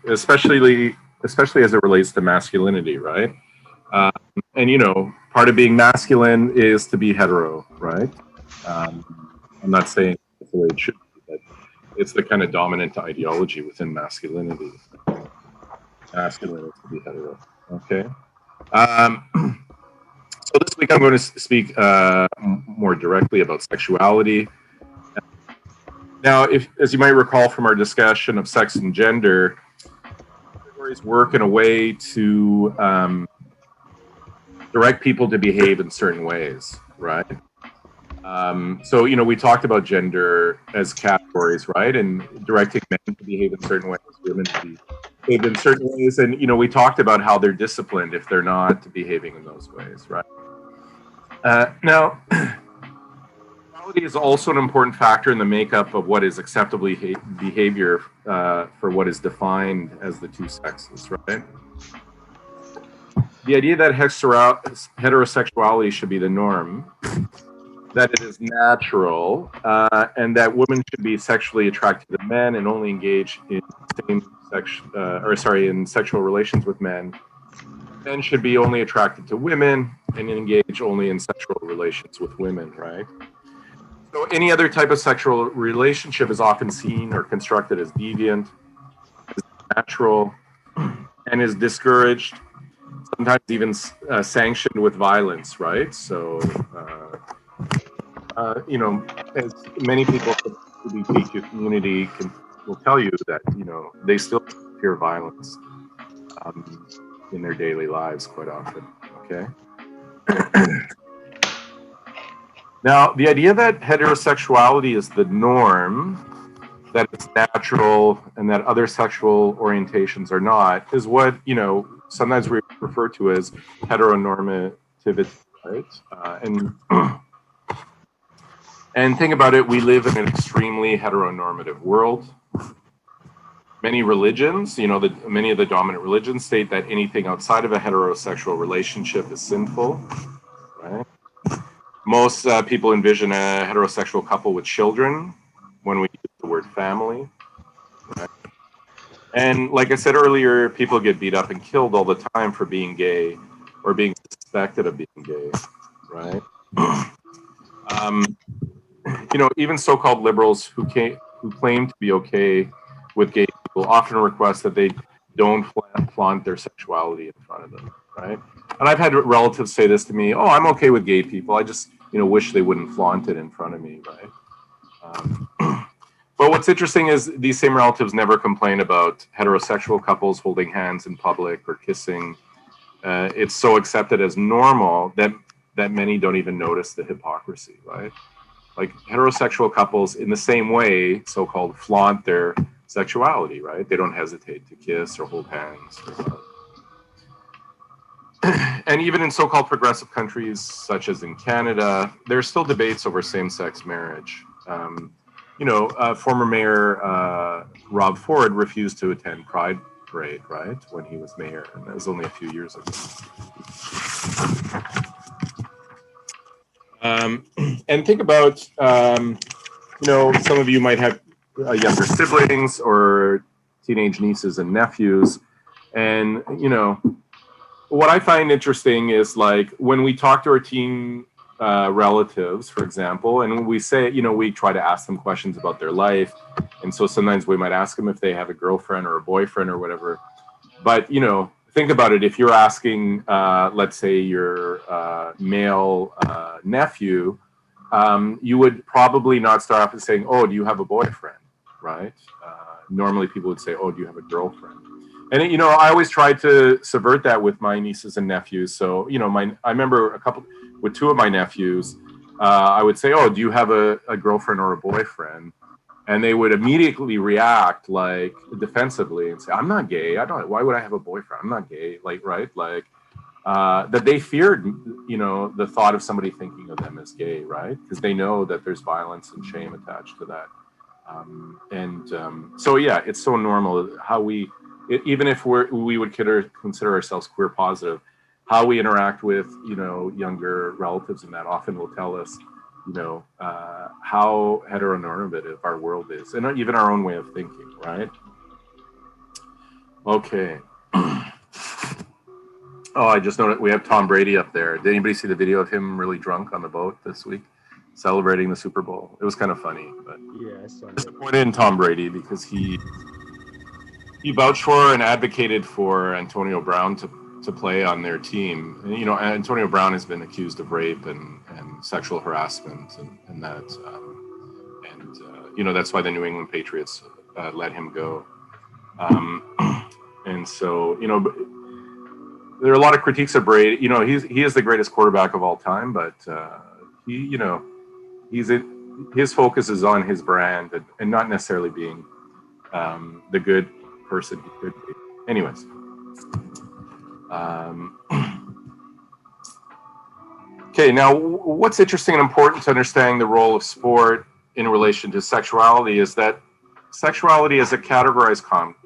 especially as it relates to masculinity, right? Um, and part of being masculine is to be hetero, right? Um, I'm not saying that's the way it should be, but it's the kind of dominant ideology within masculinity. Masculine is to be hetero. Okay. Um, so this week I'm going to speak more directly about sexuality. Now, if, as you might recall from our discussion of sex and gender, categories work in a way to direct people to behave in certain ways, right? So, we talked about gender as categories, right? And directing men to behave in certain ways, women to behave in certain ways. And, we talked about how they're disciplined if they're not behaving in those ways, right? Now, sexuality is also an important factor in the makeup of what is acceptable behavior for what is defined as the two sexes, right? The idea that heterosexuality should be the norm, that it is natural, and that women should be sexually attracted to men and only engage in in sexual relations with men. Men should be only attracted to women and engage only in sexual relations with women, right? So any other type of sexual relationship is often seen or constructed as deviant, as natural, and is discouraged, sometimes even sanctioned with violence, right? So, as many people in the LGBTQ community will tell you that, they still fear violence in their daily lives quite often, okay? Now, the idea that heterosexuality is the norm, that it's natural, and that other sexual orientations are not, is what, sometimes we refer to as heteronormativity, right? And think about it, we live in an extremely heteronormative world. Many religions, many of the dominant religions state that anything outside of a heterosexual relationship is sinful, right? Most people envision a heterosexual couple with children when we use the word family, right? And like I said earlier, people get beat up and killed all the time for being gay or being suspected of being gay, right? Even so-called liberals who claim to be okay with gay people often request that they don't flaunt their sexuality in front of them, right? And I've had relatives say this to me: "Oh, I'm okay with gay people. I just, wish they wouldn't flaunt it in front of me," right? But what's interesting is these same relatives never complain about heterosexual couples holding hands in public or kissing. It's so accepted as normal that many don't even notice the hypocrisy, right? Like heterosexual couples, in the same way, so-called flaunt their sexuality, right? They don't hesitate to kiss or hold hands or love. And even in so-called progressive countries, such as in Canada, there are still debates over same-sex marriage. Former Mayor Rob Ford refused to attend Pride Parade, right, when he was mayor, and that was only a few years ago. And think about, some of you might have younger siblings or teenage nieces and nephews. And, what I find interesting is, like, when we talk to our teen relatives, for example, and we say, we try to ask them questions about their life. And so sometimes we might ask them if they have a girlfriend or a boyfriend or whatever. But, think about it. If you're asking, let's say, your male nephew, you would probably not start off with saying, "Oh, do you have a boyfriend?" Right? Normally people would say, "Oh, do you have a girlfriend?" And, I always try to subvert that with my nieces and nephews. So, I remember with two of my nephews, I would say, "Oh, do you have a girlfriend or a boyfriend?" And they would immediately react like defensively and say, "I'm not gay. Why would I have a boyfriend? I'm not gay." Like, right? Like, that they feared, the thought of somebody thinking of them as gay, right? Because they know that there's violence and shame attached to that. So yeah, it's so normal how even if we would consider ourselves queer positive, how we interact with, younger relatives, and that often will tell us, how heteronormative our world is, and even our own way of thinking, right? Okay. Oh, I just noticed we have Tom Brady up there. Did anybody see the video of him really drunk on the boat this week, celebrating the Super Bowl? It was kind of funny, but Yeah, I saw that. disappointed in Tom Brady because he vouched for and advocated for Antonio Brown to play on their team. And, you know, Antonio Brown has been accused of rape and sexual harassment and that, you know, that's why the New England Patriots let him go. And so, you know, there are a lot of critiques of Brady. You know, he is the greatest quarterback of all time, but he, you know, his focus is on his brand and not necessarily being the good person he could be. Anyways, okay. Now, what's interesting and important to understanding the role of sport in relation to sexuality is that sexuality is a categorized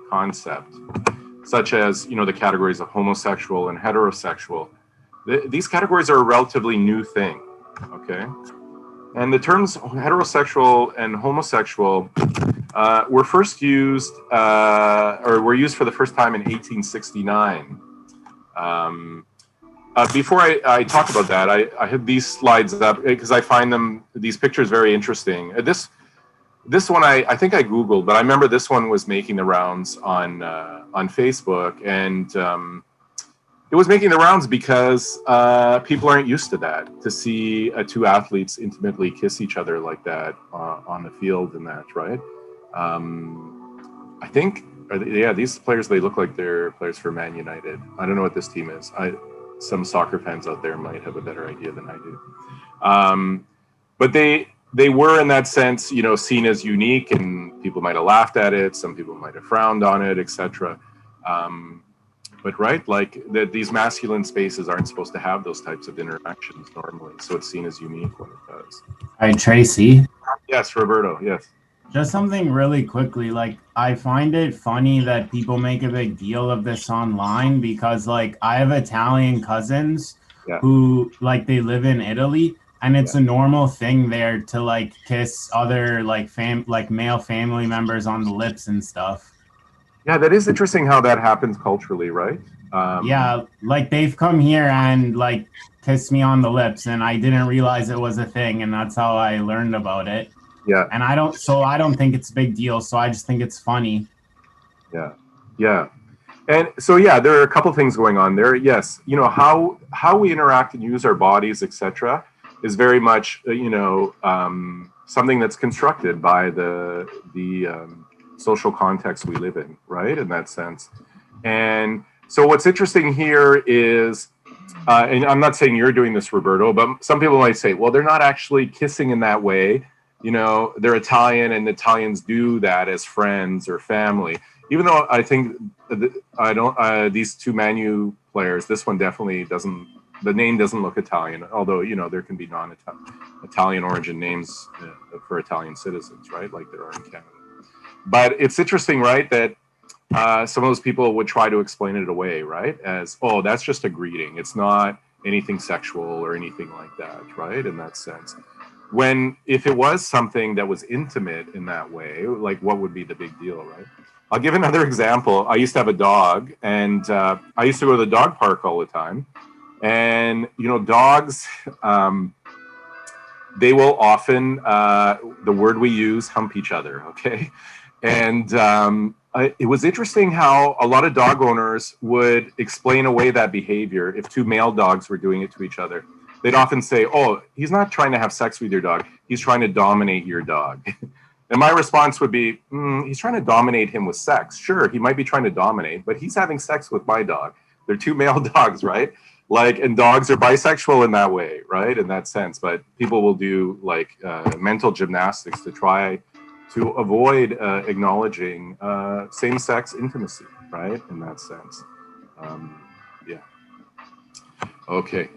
concept, such as, you know, the categories of homosexual and heterosexual. These categories are a relatively new thing, okay? And the terms heterosexual and homosexual were first used, or were used for the first time in 1869. Before I talk about that, I have these slides up because I find these pictures very interesting. This one I think I Googled, but I remember this one was making the rounds on Facebook, and it was making the rounds because people aren't used to that, to see two athletes intimately kiss each other like that on the field and that, right? I think, yeah, these players, they look like they're players for Man United. I don't know what this team is. Some soccer fans out there might have a better idea than I do. But they were, in that sense, you know, seen as unique, and people might have laughed at it. Some people might have frowned on it, etc. But right, like these masculine spaces aren't supposed to have those types of interactions normally, so it's seen as unique when it does. Hi, Tracy. Yes, Roberto. Yes. Just something really quickly, like, I find it funny that people make a big deal of this online because, like, I have Italian cousins who, like, they live in Italy, and it's a normal thing there to, like, kiss other, like, male family members on the lips and stuff. Yeah, that is interesting how that happens culturally, right? Yeah, like, they've come here and, like, kissed me on the lips, and I didn't realize it was a thing, and that's how I learned about it. Yeah. And I don't think it's a big deal, so I just think it's funny. Yeah. Yeah. And so, yeah, there are a couple things going on there. Yes, you know, how we interact and use our bodies, etc., is very much, you know, something that's constructed by the social context we live in, right? In that sense. And so what's interesting here is, and I'm not saying you're doing this, Roberto, but some people might say, well, they're not actually kissing in that way. You know, they're Italian, and Italians do that as friends or family. Even though I think these two Manu players, this one definitely doesn't, the name doesn't look Italian, although, you know, there can be non-Italian origin names for Italian citizens, right? Like there are in Canada. But it's interesting, right, that some of those people would try to explain it away, right? As, oh, that's just a greeting. It's not anything sexual or anything like that, right? In that sense. When, if it was something that was intimate in that way, like what would be the big deal, right? I'll give another example. I used to have a dog, and I used to go to the dog park all the time. And, you know, dogs, they will often, the word we use, hump each other, okay? And it was interesting how a lot of dog owners would explain away that behavior if two male dogs were doing it to each other. They'd often say, oh, he's not trying to have sex with your dog. He's trying to dominate your dog. And my response would be, he's trying to dominate him with sex. Sure, he might be trying to dominate, but he's having sex with my dog. They're two male dogs, right? Like, and dogs are bisexual in that way, right? In that sense. But people will do like mental gymnastics to try to avoid acknowledging same-sex intimacy, right? In that sense. Yeah. Okay.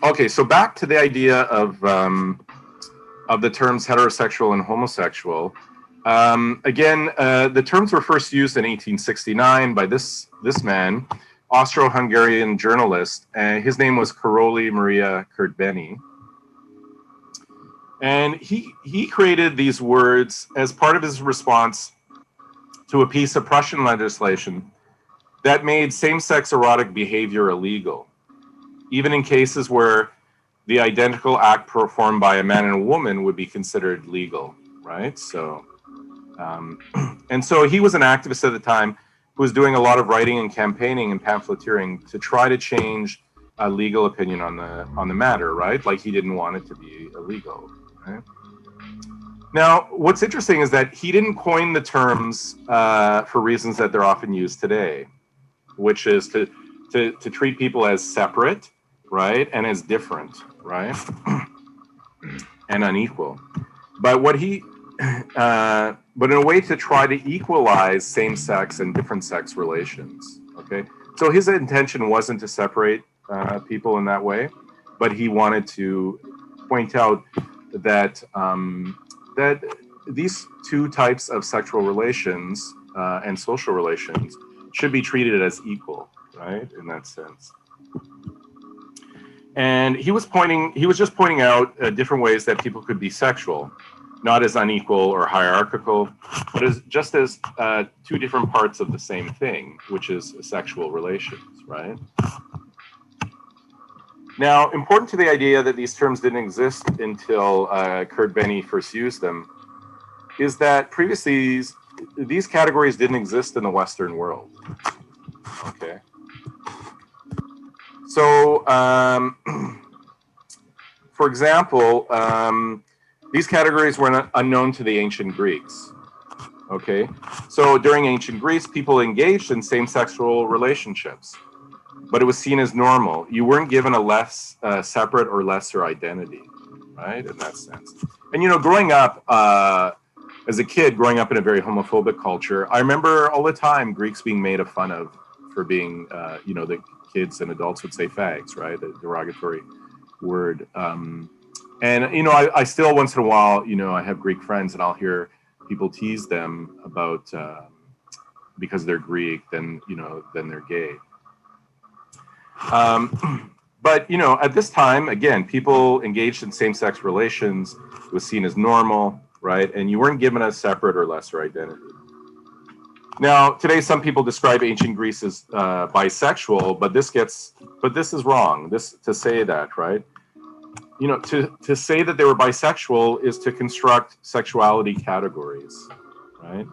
Okay, so back to the idea of the terms heterosexual and homosexual. Again, the terms were first used in 1869 by this man, Austro-Hungarian journalist. His name was Karoli Maria Kurtbeny. And he created these words as part of his response to a piece of Prussian legislation that made same-sex erotic behavior illegal, even in cases where the identical act performed by a man and a woman would be considered legal, right? So, and so he was an activist at the time who was doing a lot of writing and campaigning and pamphleteering to try to change a legal opinion on the matter, right? Like he didn't want it to be illegal, right? Now, what's interesting is that he didn't coin the terms for reasons that they're often used today, which is to treat people as separate, right, and as different, right, and unequal. But what he, but in a way to try to equalize same-sex and different-sex relations. Okay, so his intention wasn't to separate people in that way, but he wanted to point out that that these two types of sexual relations and social relations should be treated as equal, right, in that sense. And he was just pointing out different ways that people could be sexual, not as unequal or hierarchical, but as just as two different parts of the same thing, which is sexual relations, right? Now, important to the idea that these terms didn't exist until Kurt Benny first used them is that previously these categories didn't exist in the Western world. Okay. So, for example, these categories were unknown to the ancient Greeks. Okay. So during ancient Greece, people engaged in same-sexual relationships, but it was seen as normal. You weren't given a less separate or lesser identity, right, in that sense. And, you know, growing up, as a kid, growing up in a very homophobic culture, I remember all the time Greeks being made fun of for being, you know, the kids and adults would say fags, right, a derogatory word. And, you know, I still once in a while, you know, I have Greek friends and I'll hear people tease them about because they're Greek, then, you know, then they're gay. But, you know, at this time, again, people engaged in same-sex relations was seen as normal, right? And you weren't given a separate or lesser identity. Now, today, some people describe ancient Greece as bisexual, but this is wrong, to say that, right? You know, to say that they were bisexual is to construct sexuality categories, right?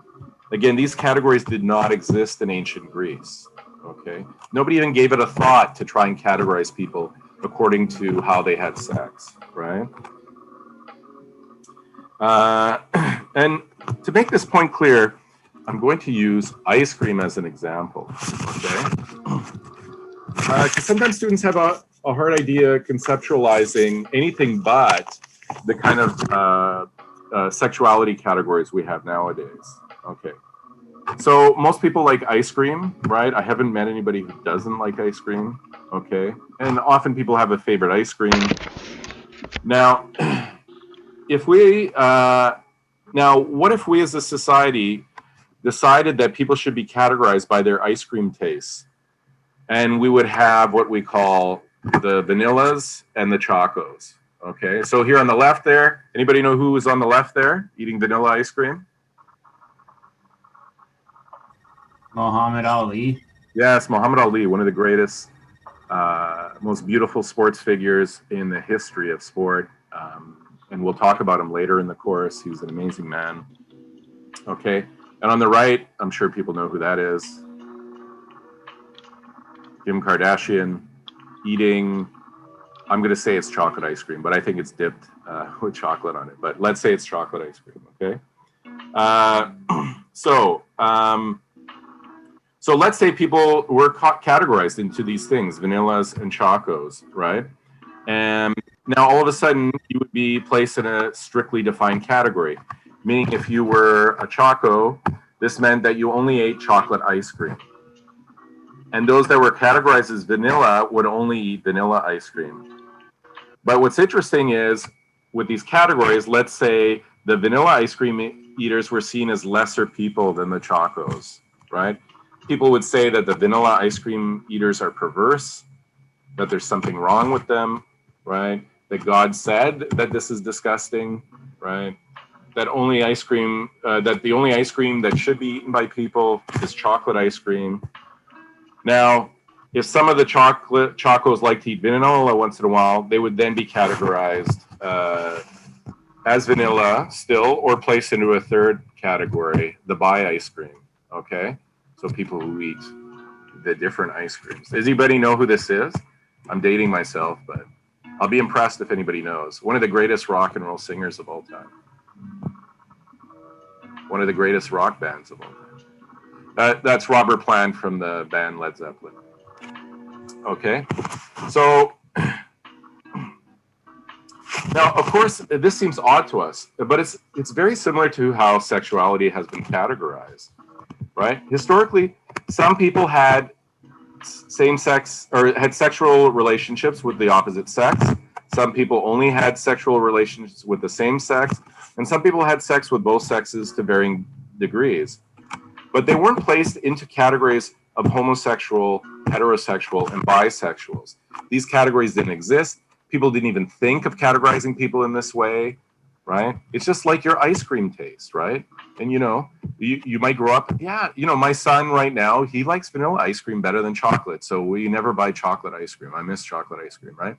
Again, these categories did not exist in ancient Greece. Okay, nobody even gave it a thought to try and categorize people according to how they had sex, right? And to make this point clear, I'm going to use ice cream as an example, okay? Because sometimes students have a hard idea conceptualizing anything but the kind of sexuality categories we have nowadays, okay? So most people like ice cream, right? I haven't met anybody who doesn't like ice cream, okay? And often people have a favorite ice cream. Now, if we, now what if we as a society decided that people should be categorized by their ice cream tastes? And we would have what we call the vanillas and the chocos, okay? So here on the left there, anybody know who is on the left there eating vanilla ice cream? Muhammad Ali. Yes, Muhammad Ali, one of the greatest, most beautiful sports figures in the history of sport. And we'll talk about him later in the course. He was an amazing man. Okay, and on the right, I'm sure people know who that is. Kim Kardashian eating, I'm going to say it's chocolate ice cream, but I think it's dipped with chocolate on it. But let's say it's chocolate ice cream, okay? So let's say people were categorized into these things, vanillas and chocos, right? And now all of a sudden you would be placed in a strictly defined category, meaning if you were a choco, this meant that you only ate chocolate ice cream. And those that were categorized as vanilla would only eat vanilla ice cream. But what's interesting is with these categories, let's say the vanilla ice cream eaters were seen as lesser people than the chocos, right? People would say that the vanilla ice cream eaters are perverse, that there's something wrong with them, right? That God said that this is disgusting, right? that only ice cream, that the only ice cream that should be eaten by people is chocolate ice cream. Now, if some of the chocos like to eat vanilla once in a while, they would then be categorized as vanilla still, or placed into a third category, the bi ice cream. Okay, so people who eat the different ice creams. Does anybody know who this is? I'm dating myself, but I'll be impressed if anybody knows. One of the greatest rock and roll singers of all time. One of the greatest rock bands of all time. That's Robert Plant from the band Led Zeppelin. Okay, so now, of course, this seems odd to us, but it's very similar to how sexuality has been categorized, right? Historically, some people had same-sex or had sexual relationships with the opposite sex. Some people only had sexual relations with the same sex, and some people had sex with both sexes to varying degrees. But they weren't placed into categories of homosexual, heterosexual, and bisexuals. These categories didn't exist. People didn't even think of categorizing people in this way, right? It's just like your ice cream taste, right? And you might grow up, my son right now, he likes vanilla ice cream better than chocolate. So we never buy chocolate ice cream. I miss chocolate ice cream, right?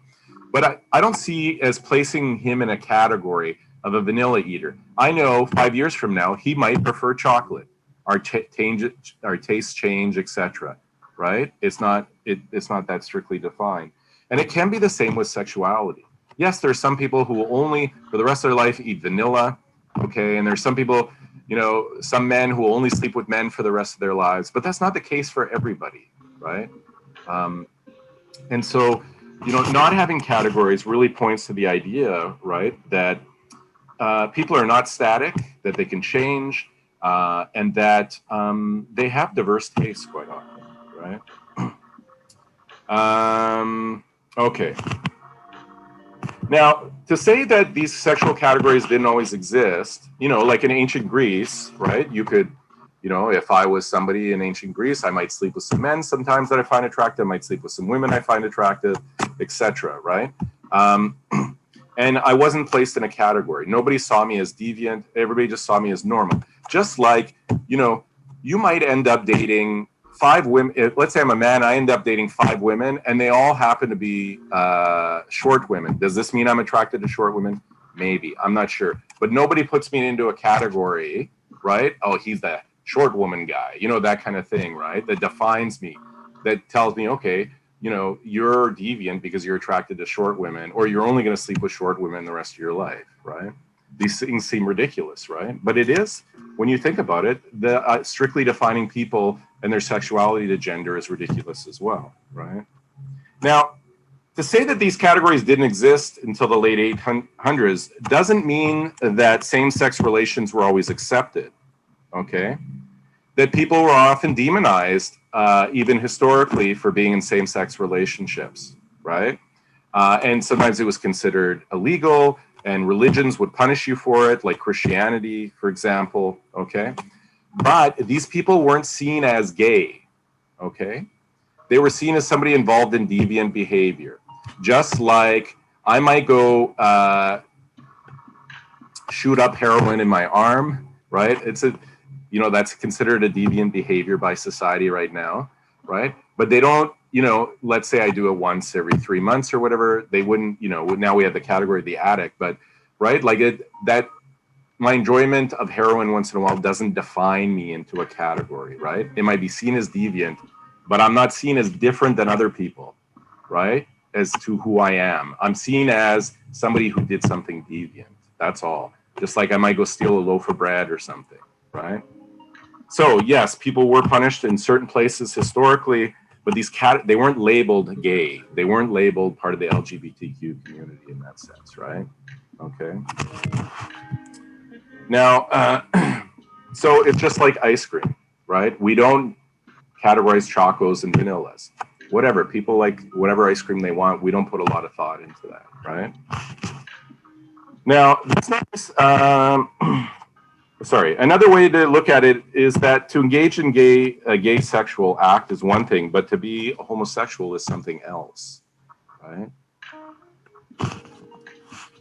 But I don't see as placing him in a category of a vanilla eater. I know 5 years from now, he might prefer chocolate. Our tastes change, etc. Right? It's not that strictly defined. And it can be the same with sexuality. Yes, there's some people who will only, for the rest of their life, eat vanilla, okay? And there's some people, some men who will only sleep with men for the rest of their lives, but that's not the case for everybody, right? And so, not having categories really points to the idea, right, that people are not static, that they can change, and that they have diverse tastes quite often, right? Okay. Now, to say that these sexual categories didn't always exist, like in ancient Greece, right? You could, if I was somebody in ancient Greece, I might sleep with some men sometimes that I find attractive, I might sleep with some women I find attractive, etc., right? And I wasn't placed in a category. Nobody saw me as deviant. Everybody just saw me as normal. Just like, you might end up dating 5 women. Let's say I'm a man, I end up dating 5 women, and they all happen to be short women. Does this mean I'm attracted to short women? Maybe. I'm not sure. But nobody puts me into a category, right? Oh, he's the short woman guy. That kind of thing, right? That defines me. That tells me, okay, you're deviant because you're attracted to short women, or you're only going to sleep with short women the rest of your life, right? These things seem ridiculous, right? But it is, when you think about it, the strictly defining people and their sexuality to gender is ridiculous as well, right? Now, to say that these categories didn't exist until the late 1800s doesn't mean that same-sex relations were always accepted, okay? That people were often demonized, even historically, for being in same-sex relationships, right? And sometimes it was considered illegal, and religions would punish you for it, like Christianity, for example, okay? But these people weren't seen as gay, okay? They were seen as somebody involved in deviant behavior. Just like I might go shoot up heroin in my arm, right? That's considered a deviant behavior by society right now, right? But they don't, let's say I do it once every 3 months or whatever, they wouldn't, now we have the category of the addict, but, right? Like my enjoyment of heroin once in a while doesn't define me into a category, right? It might be seen as deviant, but I'm not seen as different than other people, right? As to who I am. I'm seen as somebody who did something deviant. That's all. Just like I might go steal a loaf of bread or something, right? So yes, people were punished in certain places historically, but they weren't labeled gay. They weren't labeled part of the LGBTQ community in that sense, right? Okay. Now, so it's just like ice cream, right? We don't categorize chocos and vanillas. Whatever, people like whatever ice cream they want. We don't put a lot of thought into that, right? Now, that's not, sorry, another way to look at it is that to engage in a gay sexual act is one thing, but to be a homosexual is something else, right?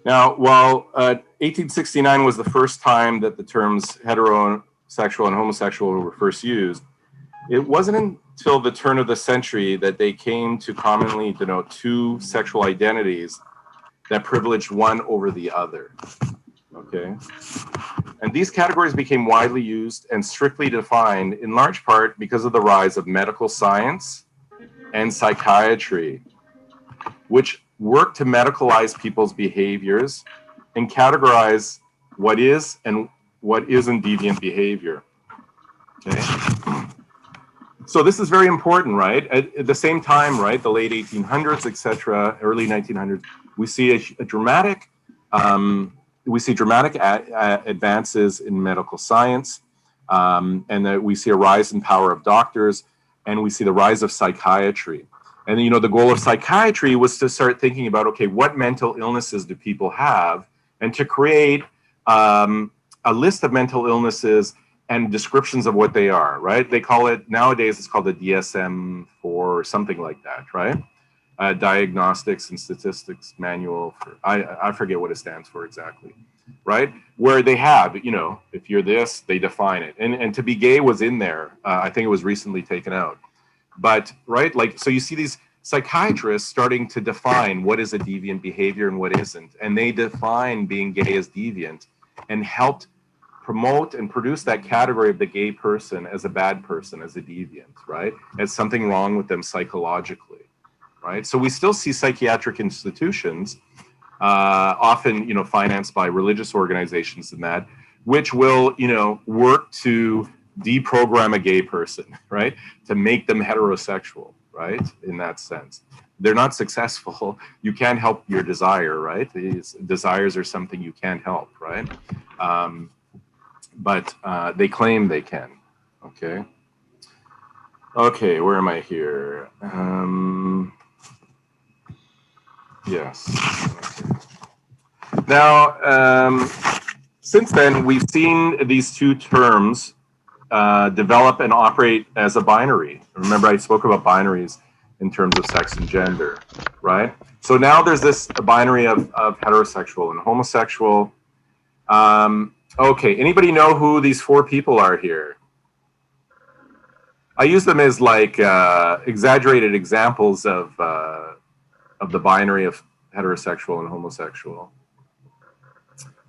Now, while 1869 was the first time that the terms heterosexual and homosexual were first used. It wasn't until the turn of the century that they came to commonly denote two sexual identities that privileged one over the other. Okay. And these categories became widely used and strictly defined in large part because of the rise of medical science and psychiatry, which work to medicalize people's behaviors and categorize what is and what isn't deviant behavior. Okay. So this is very important, right? At the same time, right, the late 1800s, etc., early 1900s, we see a dramatic, advances in medical science, and that we see a rise in power of doctors, and we see the rise of psychiatry. And you know, the goal of psychiatry was to start thinking about, okay, what mental illnesses do people have, and to create a list of mental illnesses and descriptions of what they are, right? They call it, nowadays it's called the DSM-4 or something like that, right? Diagnostics and Statistics Manual, I forget what it stands for exactly, right? Where they have, you know, if you're this, they define it. And to be gay was in there. I think it was recently taken out. But, right, like, so you see these psychiatrists starting to define what is a deviant behavior and what isn't. And they define being gay as deviant and helped promote and produce that category of the gay person as a bad person, as a deviant, right? As something wrong with them psychologically, right? So we still see psychiatric institutions, often, you know, financed by religious organizations and that, which will, you know, work to deprogram a gay person, right? To make them heterosexual, right? In that sense. They're not successful. You can't help your desire, right? These desires are something you can't help, right? But they claim they can, okay? Okay, where am I here? Yes. Okay. Now, since then, we've seen these two terms develop and operate as a binary. Remember, I spoke about binaries in terms of sex and gender, right? So now there's this binary of heterosexual and homosexual. Okay, anybody know who these four people are here? I use them as like exaggerated examples of the binary of heterosexual and homosexual.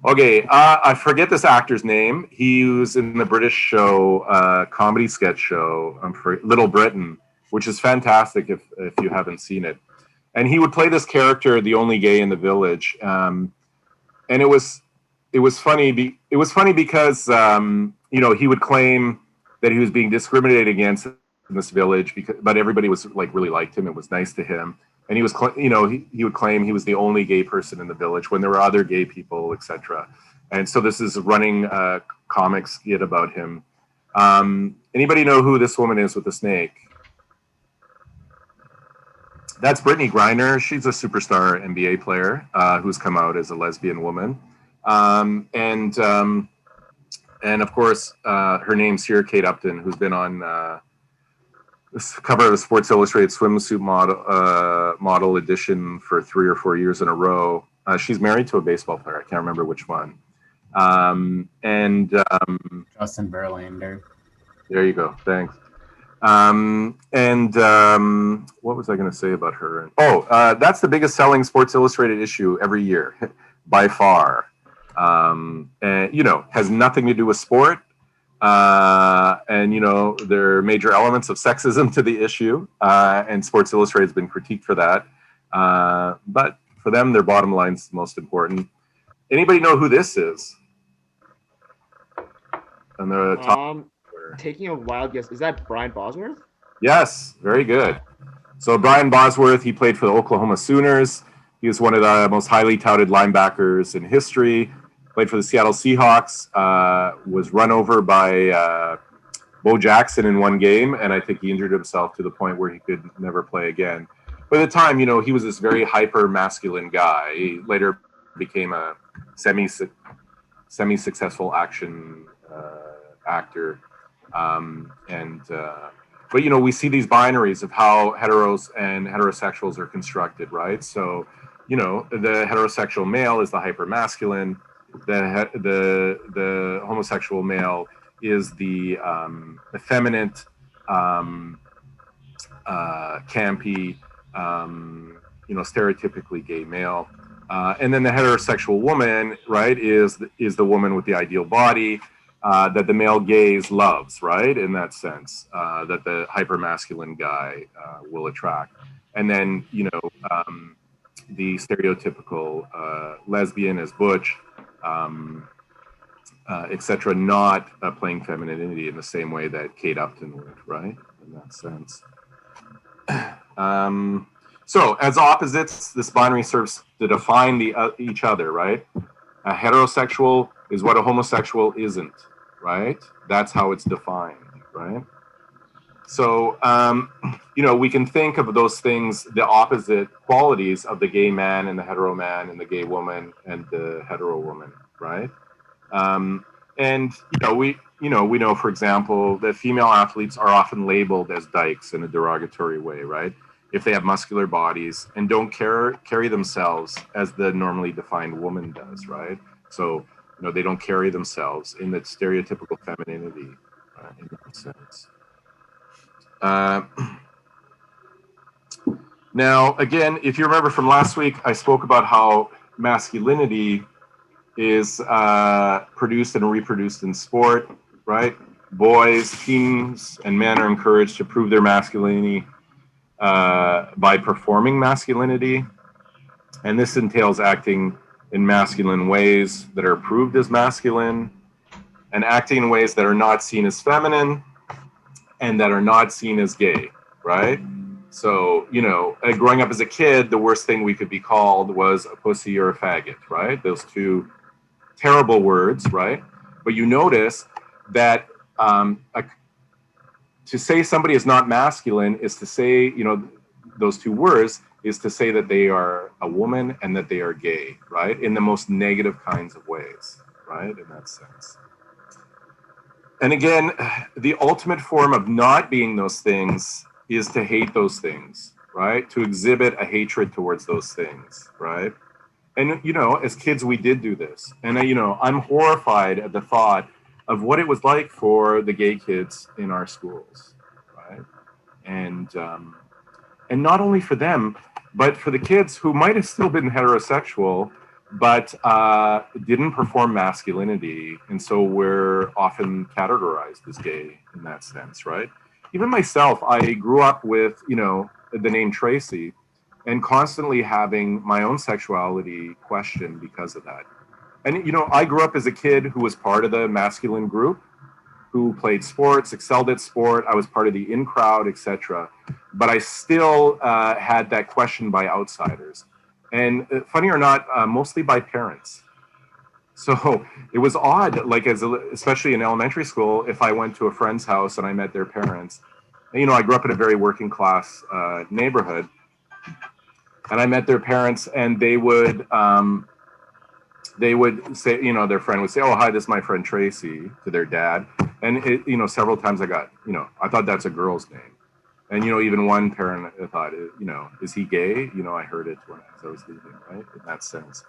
Okay, I forget this actor's name. He was in the British show, comedy sketch show, for Little Britain, which is fantastic if you haven't seen it. And he would play this character, the only gay in the village, and it was funny. It was funny because you know, he would claim that he was being discriminated against in this village, but everybody was like really liked him. It was nice to him. And he was, you know, he would claim he was the only gay person in the village when there were other gay people, etc. And so this is a running comic skit about him. Anybody know who this woman is with the snake? That's Brittany Griner. She's a superstar NBA player who's come out as a lesbian woman. And of course, her name's here, Kate Upton, who's been on this cover of a Sports Illustrated swimsuit model edition for 3 or 4 years in a row. She's married to a baseball player. I can't remember which one. Justin Verlander. There you go. Thanks. What was I going to say about her? Oh, that's the biggest selling Sports Illustrated issue every year, by far. And, you know, has nothing to do with sport. And, you know, there are major elements of sexism to the issue, and Sports Illustrated has been critiqued for that. But for them, their bottom line's the most important. Anybody know who this is? And the top. Taking a wild guess, is that Brian Bosworth? Yes, very good. So Brian Bosworth, he played for the Oklahoma Sooners. He was one of the most highly touted linebackers in history. Played for the Seattle Seahawks, was run over by Bo Jackson in one game, and I think he injured himself to the point where he could never play again. But at the time, you know, he was this very hyper-masculine guy. He later became a semi-successful action actor. But, you know, we see these binaries of how heteros and heterosexuals are constructed, right? So, you know, the heterosexual male is the hyper-masculine. the homosexual male is the effeminate, campy, stereotypically gay male. And then the heterosexual woman, right, is the woman with the ideal body that the male gaze loves, right, in that sense, that the hypermasculine guy will attract. And then, the stereotypical lesbian as butch, etc., not playing femininity in the same way that Kate Upton would, right, in that sense. So as opposites, this binary serves to define each other, right? A heterosexual is what a homosexual isn't, right? That's how it's defined, right? So, we can think of those things, the opposite qualities of the gay man and the hetero man and the gay woman and the hetero woman, right? And we know, for example, that female athletes are often labeled as dykes in a derogatory way, right? If they have muscular bodies and don't carry themselves as the normally defined woman does, right? So, they don't carry themselves in that stereotypical femininity in that sense. Now, again, if you remember from last week, I spoke about how masculinity is produced and reproduced in sport, right? Boys, teens, and men are encouraged to prove their masculinity by performing masculinity. And this entails acting in masculine ways that are approved as masculine and acting in ways that are not seen as feminine and that are not seen as gay, right? So, growing up as a kid, the worst thing we could be called was a pussy or a faggot, right? Those two terrible words, right? But you notice that to say somebody is not masculine is to say, those two words is to say that they are a woman and that they are gay, right? In the most negative kinds of ways, right? In that sense. And again, the ultimate form of not being those things is to hate those things, right? To exhibit a hatred towards those things, right? And, as kids, we did do this. And, I'm horrified at the thought of what it was like for the gay kids in our schools, right? And not only for them, but for the kids who might have still been heterosexual, but didn't perform masculinity. And so we're often categorized as gay in that sense, right? Even myself, I grew up with, the name Tracy, and constantly having my own sexuality questioned because of that. And, I grew up as a kid who was part of the masculine group, who played sports, excelled at sport. I was part of the in crowd, etc. But I still had that question by outsiders. And funny or not, mostly by parents. So it was odd, like especially in elementary school, if I went to a friend's house and I met their parents. And, I grew up in a very working class neighborhood. And I met their parents, and they would say, their friend would say, "Oh, hi, this is my friend Tracy," to their dad. And several times I got, I thought that's a girl's name. And even one parent thought, is he gay? I heard it as I was leaving, right? In that sense.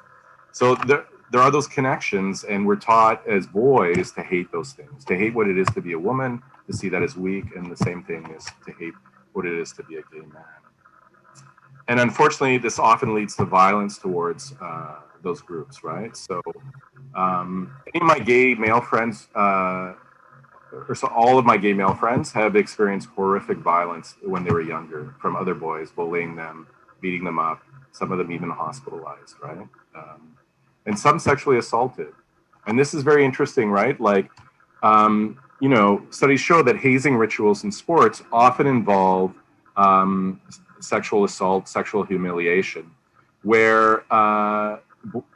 So there are those connections, and we're taught as boys to hate those things, to hate what it is to be a woman, to see that as weak, and the same thing is to hate what it is to be a gay man. And unfortunately, this often leads to violence towards those groups, right? So any of my gay male friends, all of my gay male friends have experienced horrific violence when they were younger from other boys, bullying them, beating them up, some of them even hospitalized, right? And some sexually assaulted. And this is very interesting, right? Like, studies show that hazing rituals in sports often involve sexual assault, sexual humiliation, where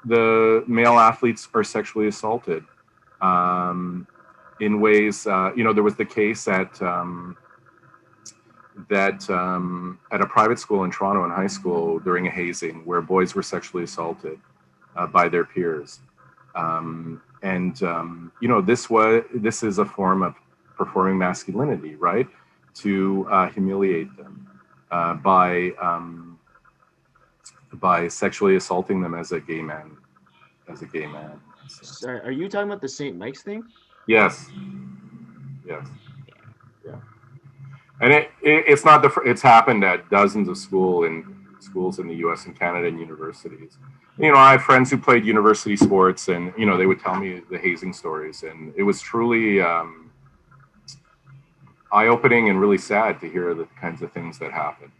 the male athletes are sexually assaulted in ways. There was the case at a private school in Toronto in high school during a hazing where boys were sexually assaulted by their peers. This is a form of performing masculinity, right? To humiliate them by sexually assaulting them as a gay man. Sorry, are you talking about the St. Mike's thing? Yes. Yes. Yeah. And it's not it's happened at dozens of schools in the U.S. and Canada and universities. You know, I have friends who played university sports, and you know, they would tell me the hazing stories, and it was truly eye-opening and really sad to hear the kinds of things that happen.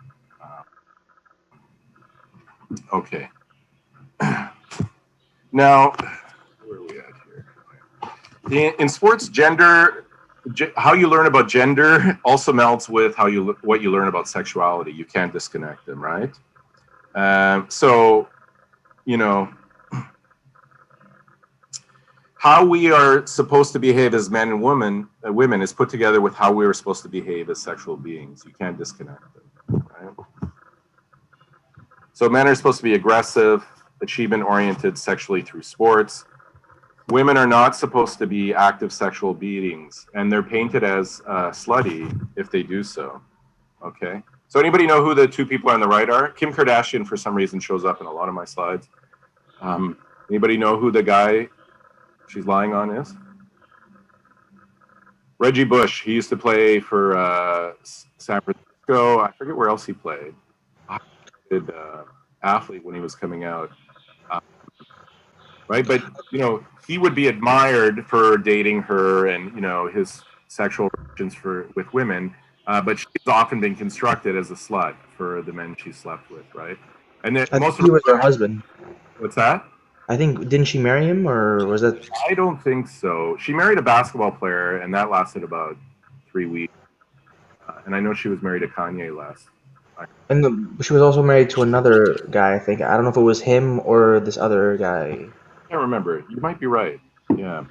Okay. Now, where are we at here? In sports, how you learn about gender also melds with what you learn about sexuality. You can't disconnect them, right? So, you know, how we are supposed to behave as men and women is put together with how we are supposed to behave as sexual beings. You can't disconnect them, right? So men are supposed to be aggressive, achievement-oriented sexually through sports. Women are not supposed to be active sexual beings, and they're painted as slutty if they do so. Okay. So anybody know who the two people on the right are? Kim Kardashian, for some reason, shows up in a lot of my slides. Anybody know who the guy she's lying on is? Reggie Bush. He used to play for San Francisco. I forget where else he played. Did athlete when he was coming out. Right, but you know, he would be admired for dating her and you know his sexual relations with women, but she's often been constructed as a slut for the men she slept with, right? And then I think most of he was her husband. what's that? I think didn't she marry him, or was that? I don't think so. She married a basketball player, and that lasted about 3 weeks. And I know she was married to Kanye last. And she was also married to another guy. I think I don't know if it was him or this other guy. I can't remember. You might be right. Yeah.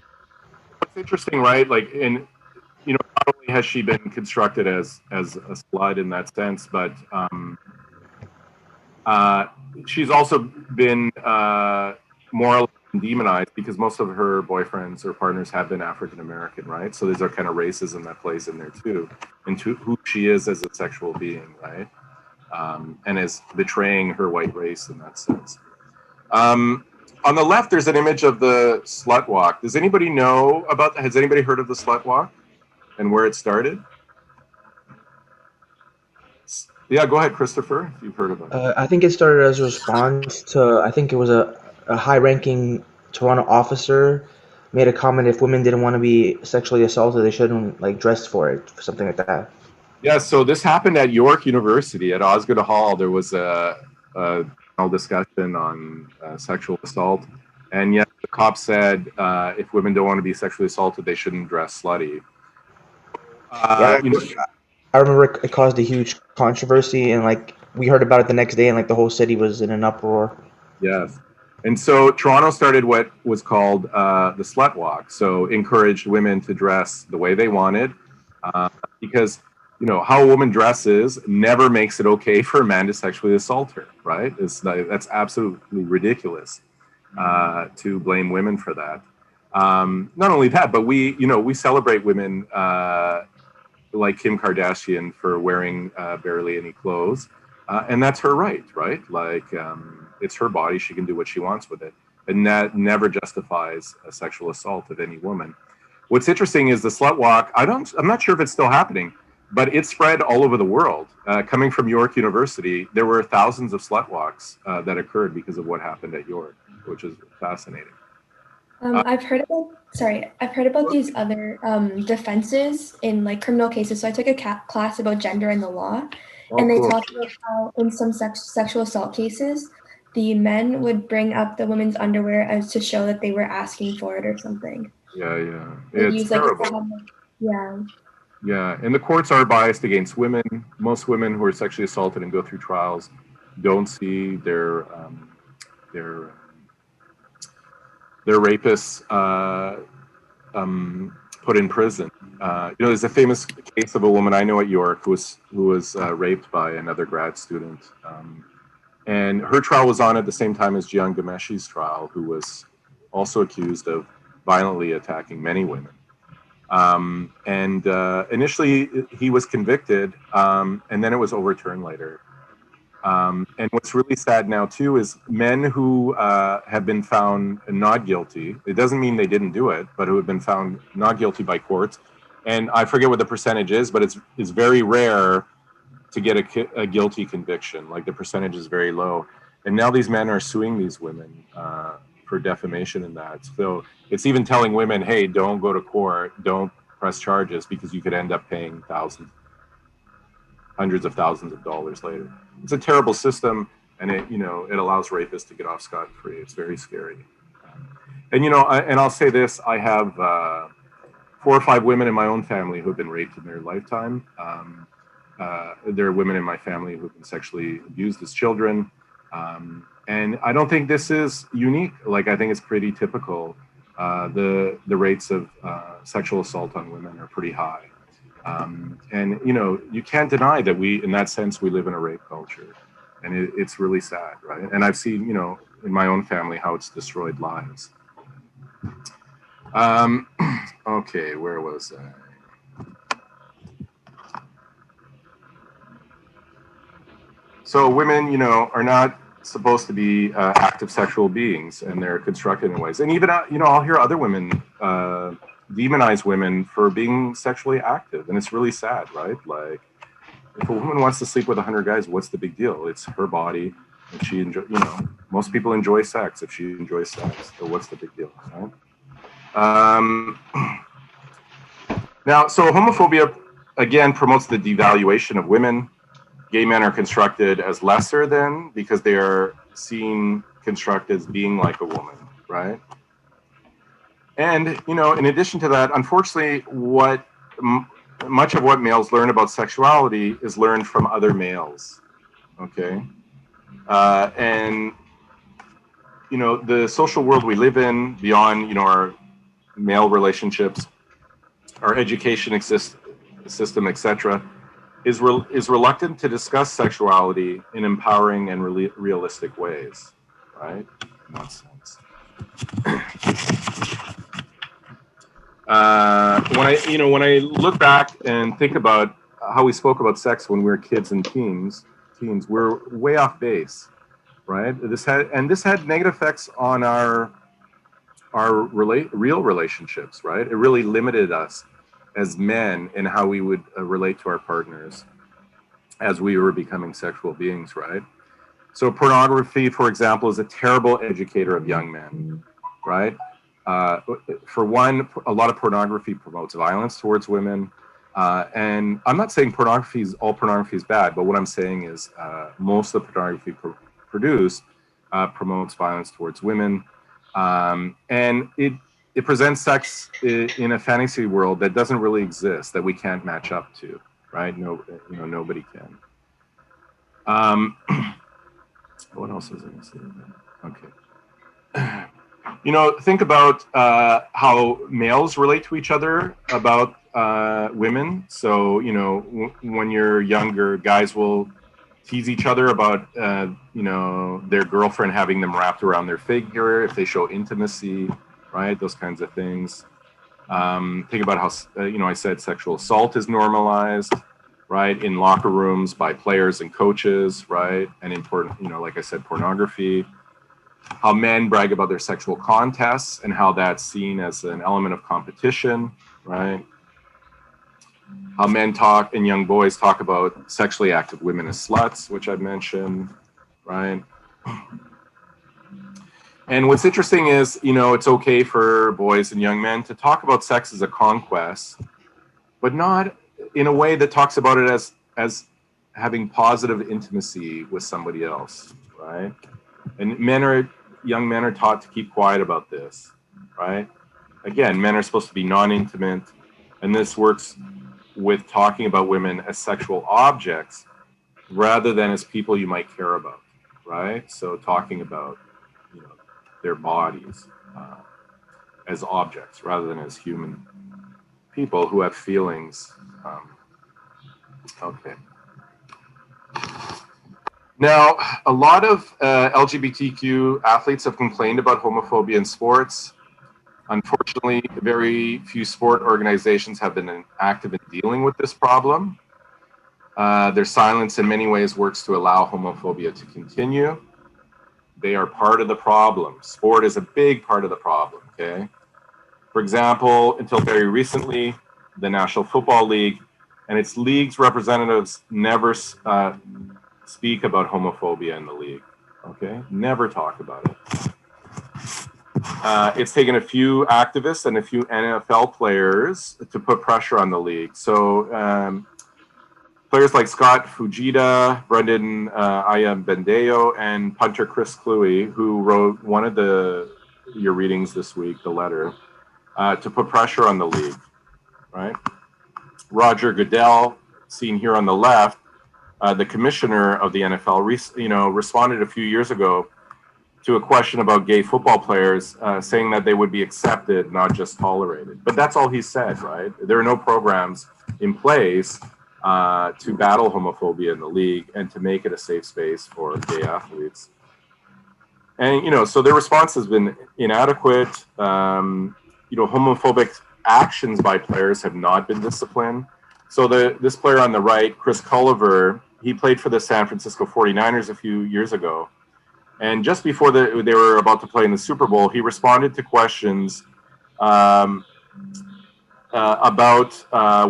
What's interesting, right? Like in you know, not only has she been constructed as a slut in that sense, but she's also been morally demonized because most of her boyfriends or partners have been African American, right? So there's a kind of racism that plays in there too, into who she is as a sexual being, right? And is betraying her white race in that sense. On the left, there's an image of the slut walk. Does anybody know about that? Has anybody heard of the slut walk and where it started? Yeah, go ahead, Christopher, if you've heard of it. I think it started as a response to, I think it was a high-ranking Toronto officer made a comment if women didn't want to be sexually assaulted, they shouldn't like dress for it, something like that. Yeah, so this happened at York University at Osgoode Hall. There was a discussion on sexual assault, and yet the cop said if women don't want to be sexually assaulted, they shouldn't dress slutty. Yeah, I remember it caused a huge controversy, and like we heard about it the next day, and like the whole city was in an uproar. Yes. And so Toronto started what was called the slut walk. So encouraged women to dress the way they wanted because, you know, how a woman dresses never makes it okay for a man to sexually assault her, right? That's absolutely ridiculous to blame women for that. Not only that, but we celebrate women like Kim Kardashian for wearing barely any clothes. And that's her right? Like it's her body; she can do what she wants with it, and that never justifies a sexual assault of any woman. What's interesting is the slut walk. I'm not sure if it's still happening, but it spread all over the world. Coming from York University, there were thousands of slut walks that occurred because of what happened at York, which is fascinating. I've heard about these other defenses in like criminal cases. So I took a class about gender and the law, and they talked about how in some sexual assault cases, the men would bring up the women's underwear as to show that they were asking for it or something. Yeah. It's terrible. Yeah, and the courts are biased against women. Most women who are sexually assaulted and go through trials don't see their rapists put in prison. There's a famous case of a woman I know at York who was raped by another grad student, and her trial was on at the same time as Jian Ghameshi's trial, who was also accused of violently attacking many women. Initially he was convicted, and then it was overturned later. And what's really sad now too is men who have been found not guilty. It doesn't mean they didn't do it, but who have been found not guilty by courts. And I forget what the percentage is, but it's very rare to get a guilty conviction. Like the percentage is very low. And now these men are suing these women for defamation and that. So it's even telling women, hey, don't go to court, don't press charges, because you could end up paying hundreds of thousands of dollars later. It's a terrible system, and it allows rapists to get off scot-free. It's very scary. And I'll say this: I have 4 or 5 women in my own family who have been raped in their lifetime. There are women in my family who have been sexually abused as children, and I don't think this is unique. Like, I think it's pretty typical. The rates of sexual assault on women are pretty high. And you can't deny that in that sense, we live in a rape culture, and it's really sad, right? And I've seen, in my own family, how it's destroyed lives. Okay, where was I? So women, are not supposed to be active sexual beings, and they're constructed in ways. And even, I'll hear other women demonize women for being sexually active, and it's really sad, right? Like, if a woman wants to sleep with 100 guys, what's the big deal? It's her body, and she most people enjoy sex. If she enjoys sex, so what's the big deal, right? Now, so homophobia again promotes the devaluation of women. Gay men are constructed as lesser than, because they are constructed as being like a woman, right? And, in addition to that, unfortunately, much of what males learn about sexuality is learned from other males, okay? And, the social world we live in, beyond, our male relationships, our education system, etc., is reluctant to discuss sexuality in empowering and realistic ways, right? In that sense. When I look back and think about how we spoke about sex when we were kids and teens, we're way off base, right? This had negative effects on our real relationships, right? It really limited us as men in how we would relate to our partners as we were becoming sexual beings, right? So pornography, for example, is a terrible educator of young men, right? For one, a lot of pornography promotes violence towards women. And I'm not saying all pornography is bad, but what I'm saying is most of the pornography produced promotes violence towards women. And it presents sex in a fantasy world that doesn't really exist, that we can't match up to, right? Nobody can. What else was I going to say? Okay. Think about how males relate to each other about women. So, when you're younger, guys will tease each other about, their girlfriend having them wrapped around their figure if they show intimacy, right? Those kinds of things. Think about how, I said sexual assault is normalized, right? In locker rooms by players and coaches, right? And important, like I said, pornography. How men brag about their sexual contests and how that's seen as an element of competition, right? How men talk and young boys talk about sexually active women as sluts, which I've mentioned, right? And what's interesting is, it's okay for boys and young men to talk about sex as a conquest, but not in a way that talks about it as having positive intimacy with somebody else, right? And young men are taught to keep quiet about this, right? Again, men are supposed to be non-intimate, and this works with talking about women as sexual objects rather than as people you might care about, right? So talking about, their bodies as objects rather than as human people who have feelings. Okay. Now, a lot of LGBTQ athletes have complained about homophobia in sports. Unfortunately, very few sport organizations have been active in dealing with this problem. Their silence in many ways works to allow homophobia to continue. They are part of the problem. Sport is a big part of the problem, okay? For example, until very recently, the National Football League and its league's representatives never speak about homophobia in the league, okay? Never talk about it. It's taken a few activists and a few NFL players to put pressure on the league. So players like Scott Fujita, Brendan Ayambendeo, and punter Chris Cluey, who wrote one of your readings this week, the letter, to put pressure on the league, right? Roger Goodell, seen here on the left, the commissioner of the NFL, responded a few years ago to a question about gay football players, saying that they would be accepted, not just tolerated. But that's all he said, right? There are no programs in place to battle homophobia in the league and to make it a safe space for gay athletes. And, so their response has been inadequate. Homophobic actions by players have not been disciplined. So this player on the right, Chris Culliver, he played for the San Francisco 49ers a few years ago. And just before they were about to play in the Super Bowl, he responded to questions about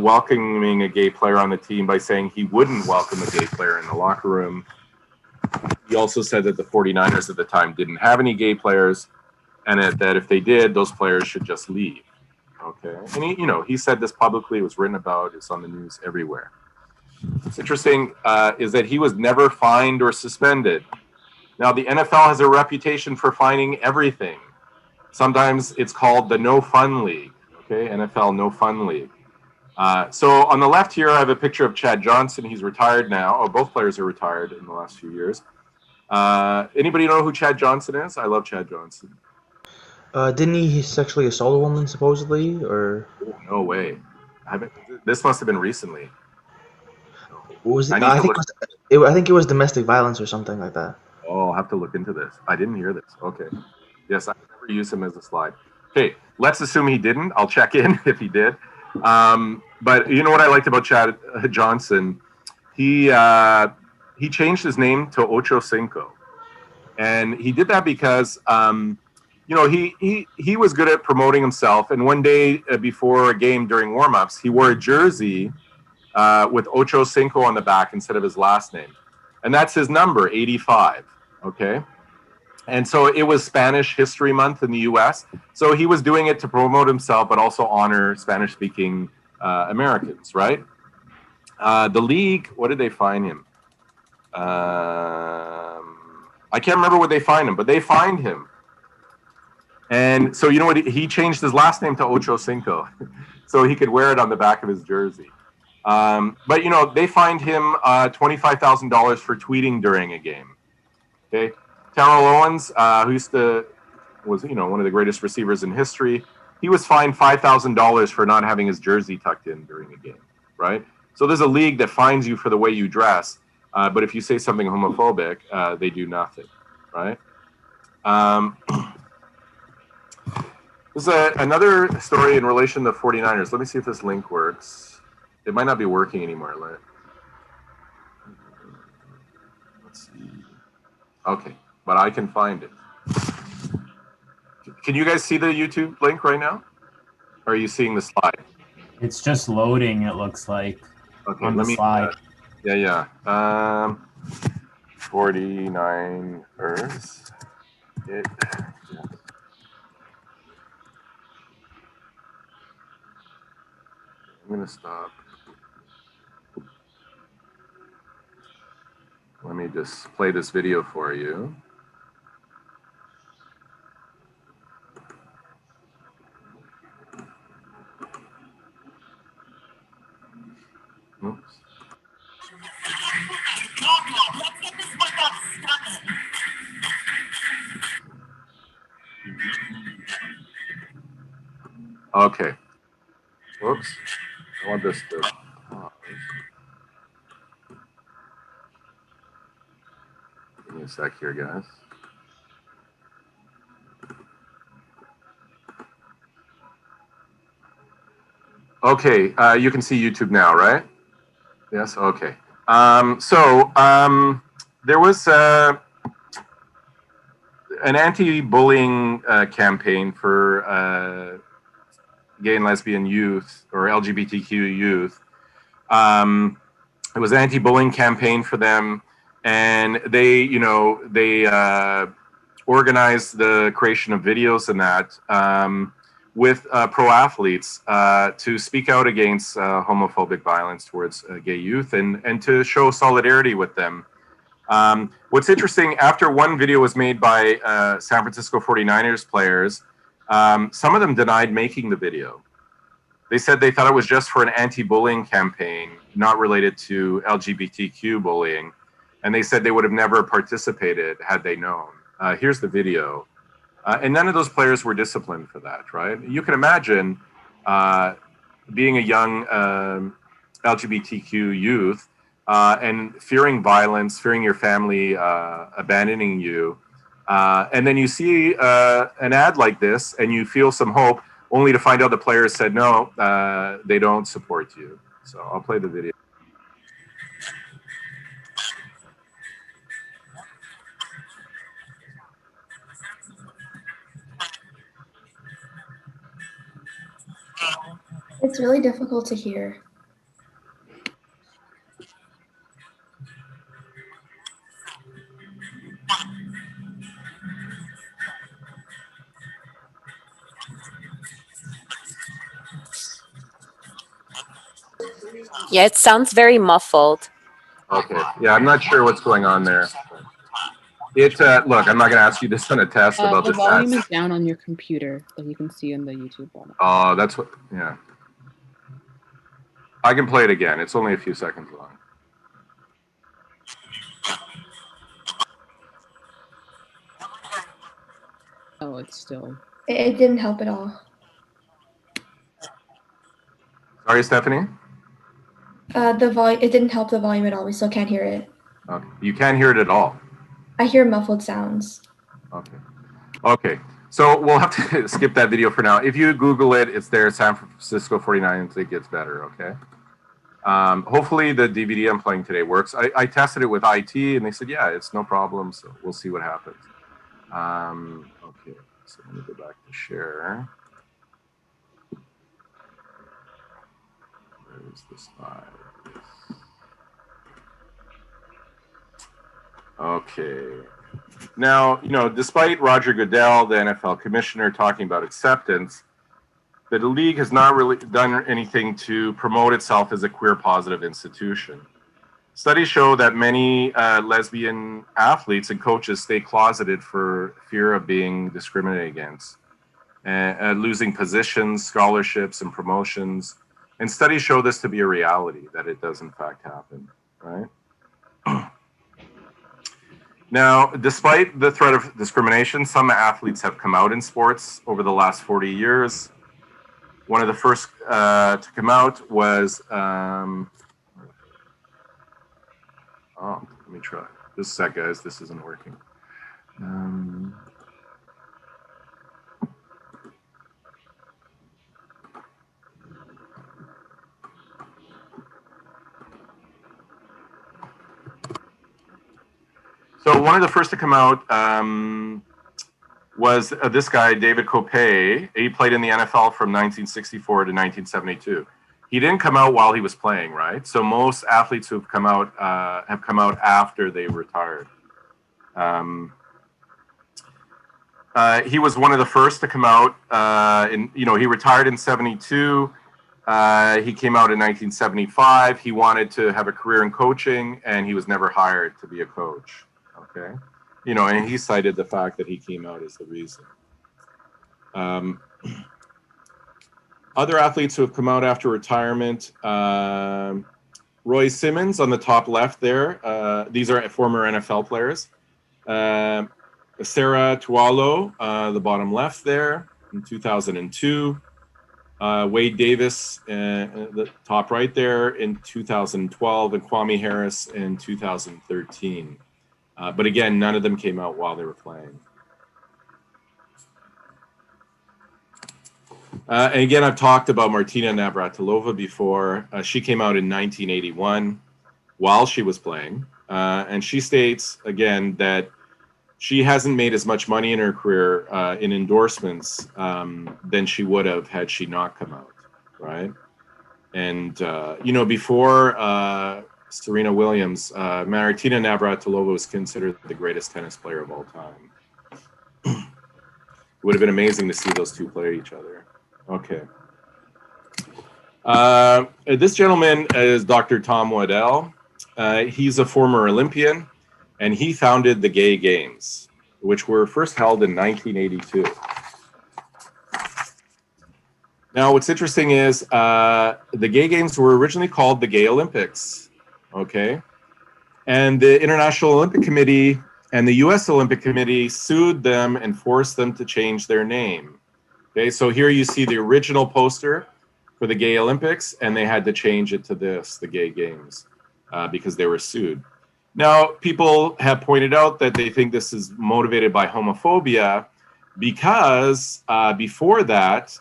welcoming a gay player on the team by saying he wouldn't welcome a gay player in the locker room. He also said that the 49ers at the time didn't have any gay players, and that if they did, those players should just leave. Okay, and he said this publicly. It was written about. It's on the news everywhere. What's interesting is that he was never fined or suspended. Now, the NFL has a reputation for fining everything. Sometimes it's called the no fun league. Okay, NFL no fun league. So on the left here, I have a picture of Chad Johnson. He's retired now. Oh, both players are retired in the last few years. Anybody know who Chad Johnson is? I love Chad Johnson. Didn't he sexually assault a woman supposedly, or? Oh, no way. This must have been recently. What was it? I think it was domestic violence or something like that. Oh, I'll have to look into this. I didn't hear this. Okay. Yes, I never use him as a slide. Okay, let's assume he didn't. I'll check in if he did. But you know what I liked about Chad Johnson? He changed his name to Ocho Cinco. And he did that because he was good at promoting himself. And one day before a game during warm-ups, he wore a jersey with Ocho Cinco on the back instead of his last name. And that's his number, 85, okay? And so it was Spanish History Month in the U.S. So he was doing it to promote himself, but also honor Spanish-speaking Americans, right? The league, what did they fine him? I can't remember what they fined him, but they fined him. And so you know what? He changed his last name to Ocho Cinco, so he could wear it on the back of his jersey. But they fined him $25,000 for tweeting during a game. Okay, Terrell Owens, who was one of the greatest receivers in history, he was fined $5,000 for not having his jersey tucked in during a game. Right. So there's a league that fines you for the way you dress, but if you say something homophobic, they do nothing. Right. There's another story in relation to the 49ers. Let me see if this link works. It might not be working anymore. Let's see. Okay, but I can find it. Can you guys see the YouTube link right now? Or are you seeing the slide? It's just loading, it looks like. Okay, on the slide. 49ers. I'm going to stop. Let me just play this video for you. Oops. Okay. Whoops. I want this to pause. Give me a sec here, guys. Okay, you can see YouTube now, right? Yes, okay. There was an anti-bullying campaign for gay and lesbian youth or LGBTQ youth. It was an anti-bullying campaign for them, and they organized the creation of videos and that with pro athletes to speak out against homophobic violence towards gay youth and to show solidarity with them. What's interesting, after one video was made by San Francisco 49ers players, some of them denied making the video. They said they thought it was just for an anti-bullying campaign, not related to LGBTQ bullying. And they said they would have never participated had they known. Here's the video. And none of those players were disciplined for that, right? You can imagine being a young LGBTQ youth and fearing violence, fearing your family abandoning you. And then you see an ad like this and you feel some hope, only to find out the players said, no, they don't support you. So I'll play the video. It's really difficult to hear. Yeah, it sounds very muffled. Okay. Yeah, I'm not sure what's going on there. It look, I'm not going to ask you this on a test about the the volume stats. is down on your computer, like you can see in the YouTube one. Oh, that's what. Yeah. I can play it again. It's only a few seconds long. Oh, it's still. It didn't help at all. Sorry, Stephanie? The volume, it didn't help the volume at all. We still can't hear it. Okay. You can't hear it at all. I hear muffled sounds. Okay. Okay. So we'll have to skip that video for now. If you Google it, it's there, San Francisco 49ers. It gets better, okay? Hopefully the DVD I'm playing today works. I tested it with IT, and they said, yeah, it's no problem. So we'll see what happens. Okay. So let me go back to share. Where's the slide? Okay. Now, despite Roger Goodell, the NFL commissioner, talking about acceptance, the league has not really done anything to promote itself as a queer positive institution. Studies show that many lesbian athletes and coaches stay closeted for fear of being discriminated against, losing positions, scholarships, and promotions. And studies show this to be a reality, that it does in fact happen, right? Now, despite the threat of discrimination, some athletes have come out in sports over the last 40 years. One of the first to come out was, oh, let me try. Just a sec, guys, this isn't working. So one of the first to come out was this guy, David Kopay. He played in the NFL from 1964 to 1972. He didn't come out while he was playing, right? So most athletes who've come out have come out after they retired. He was one of the first to come out. He retired in 72. He came out in 1975. He wanted to have a career in coaching, and he was never hired to be a coach. Okay, and he cited the fact that he came out as the reason. Other athletes who have come out after retirement, Roy Simmons on the top left there. These are former NFL players. Sarah Tualo, the bottom left there in 2002. Wade Davis, the top right there in 2012, and Kwame Harris in 2013. But again, none of them came out while they were playing. And again, I've talked about Martina Navratilova before. She came out in 1981. while she was playing. And she states, again, that she hasn't made as much money in her career in endorsements than she would have had she not come out, right? And, before Serena Williams, Martina Navratilova was considered the greatest tennis player of all time. It would have been amazing to see those two play each other. Okay. This gentleman is Dr. Tom Waddell. He's a former Olympian, and he founded the Gay Games, which were first held in 1982. Now, what's interesting is the Gay Games were originally called the Gay Olympics, okay? And the International Olympic Committee and the U.S. Olympic Committee sued them and forced them to change their name. Okay, so here you see the original poster for the Gay Olympics, and they had to change it to this, the Gay Games, because they were sued. Now, people have pointed out that they think this is motivated by homophobia because before that,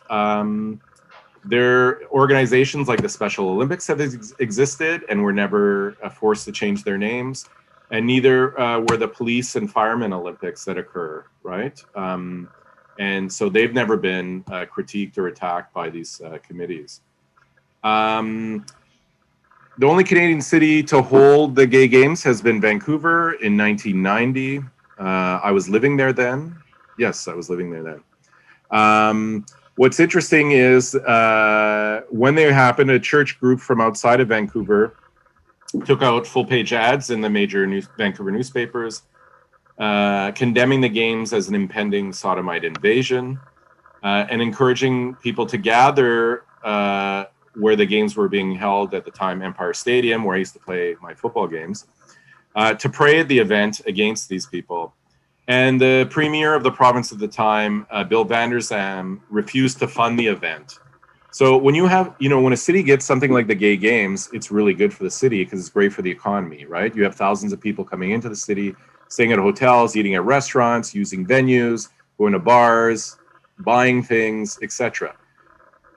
their organizations like the Special Olympics have existed and were never forced to change their names, and neither were the police and firemen Olympics that occur, right? And so they've never been critiqued or attacked by these committees. The only Canadian city to hold the Gay Games has been Vancouver in 1990. I was living there then. Yes, I was living there then. What's interesting is when they happened, a church group from outside of Vancouver took out full-page ads in the major Vancouver newspapers, condemning the games as an impending sodomite invasion, and encouraging people to gather where the games were being held at the time, Empire Stadium, where I used to play my football games, to pray at the event against these people. And the premier of the province at the time, Bill Vander Zalm, refused to fund the event. So when you have, when a city gets something like the Gay Games, it's really good for the city because it's great for the economy, right? You have thousands of people coming into the city, staying at hotels, eating at restaurants, using venues, going to bars, buying things, etc.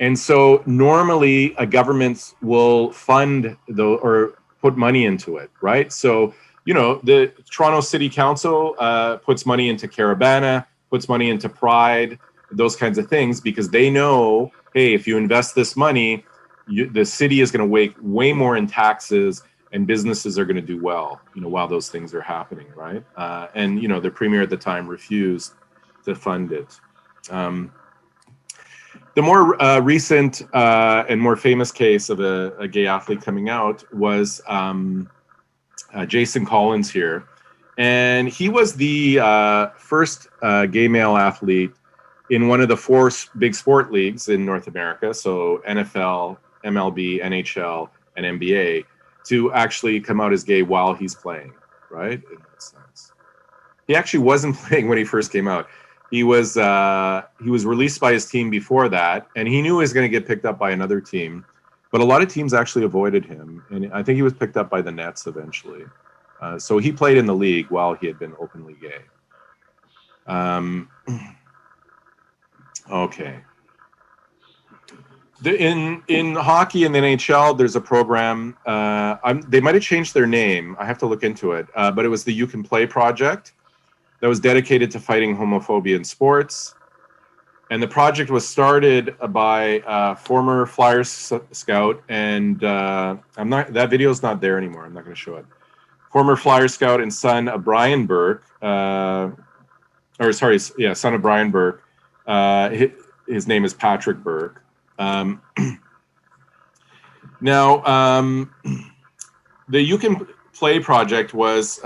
And so normally a government will fund or put money into it, right? So, the Toronto City Council puts money into Caravana, puts money into Pride, those kinds of things, because they know, hey, if you invest this money, the city is going to way more in taxes and businesses are going to do well, while those things are happening, right? And, the premier at the time refused to fund it. The more recent and more famous case of a gay athlete coming out was Jason Collins here. And he was the first gay male athlete in one of the 4 big sport leagues in North America, so NFL, MLB, NHL, and NBA, to actually come out as gay while he's playing, right? In that sense. He actually wasn't playing when he first came out. He was released by his team before that, and he knew he was going to get picked up by another team. But a lot of teams actually avoided him, and I think he was picked up by the Nets eventually. So he played in the league while he had been openly gay. Okay. In hockey in the NHL, there's a program. They might have changed their name. I have to look into it. But it was the You Can Play project that was dedicated to fighting homophobia in sports. And the project was started by former Flyers scout, and that video is not there anymore. I'm not going to show it. Former Flyers scout and son of Brian Burke, son of Brian Burke. His name is Patrick Burke. Now, the You Can Play project was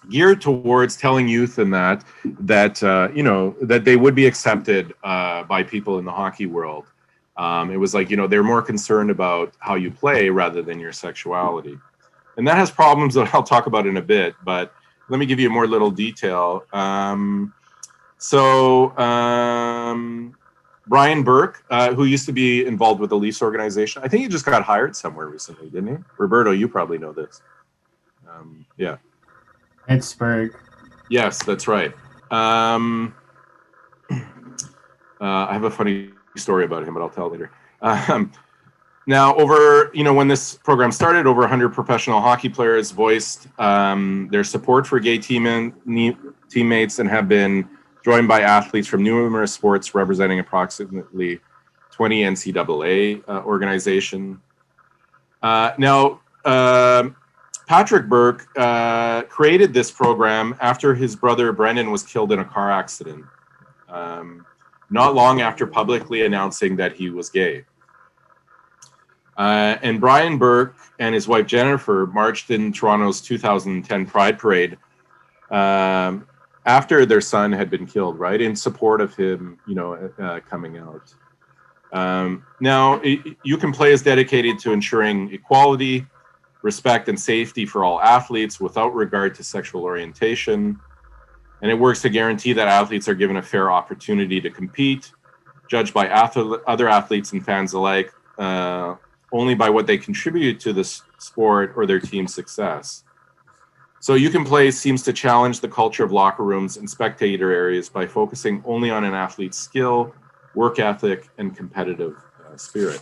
geared towards telling youth in that they would be accepted by people in the hockey world. It was like, they're more concerned about how you play rather than your sexuality. And that has problems that I'll talk about in a bit, but let me give you more little detail. Brian Burke, who used to be involved with the Leafs organization, I think he just got hired somewhere recently, didn't he? Roberto, you probably know this. Yeah. Pittsburgh. Yes, that's right. I have a funny story about him, but I'll tell later. Now, when this program started, over 100 professional hockey players voiced their support for gay teammates and have been joined by athletes from numerous sports representing approximately 20 NCAA organizations. Now, Patrick Burke created this program after his brother Brendan was killed in a car accident, not long after publicly announcing that he was gay. And Brian Burke and his wife Jennifer marched in Toronto's 2010 Pride Parade after their son had been killed, right, in support of him, coming out. Now, You Can Play is dedicated to ensuring equality, respect, and safety for all athletes without regard to sexual orientation. And it works to guarantee that athletes are given a fair opportunity to compete, judged by other athletes and fans alike, only by what they contribute to the sport or their team's success. So You Can Play seems to challenge the culture of locker rooms and spectator areas by focusing only on an athlete's skill, work ethic, and competitive spirit.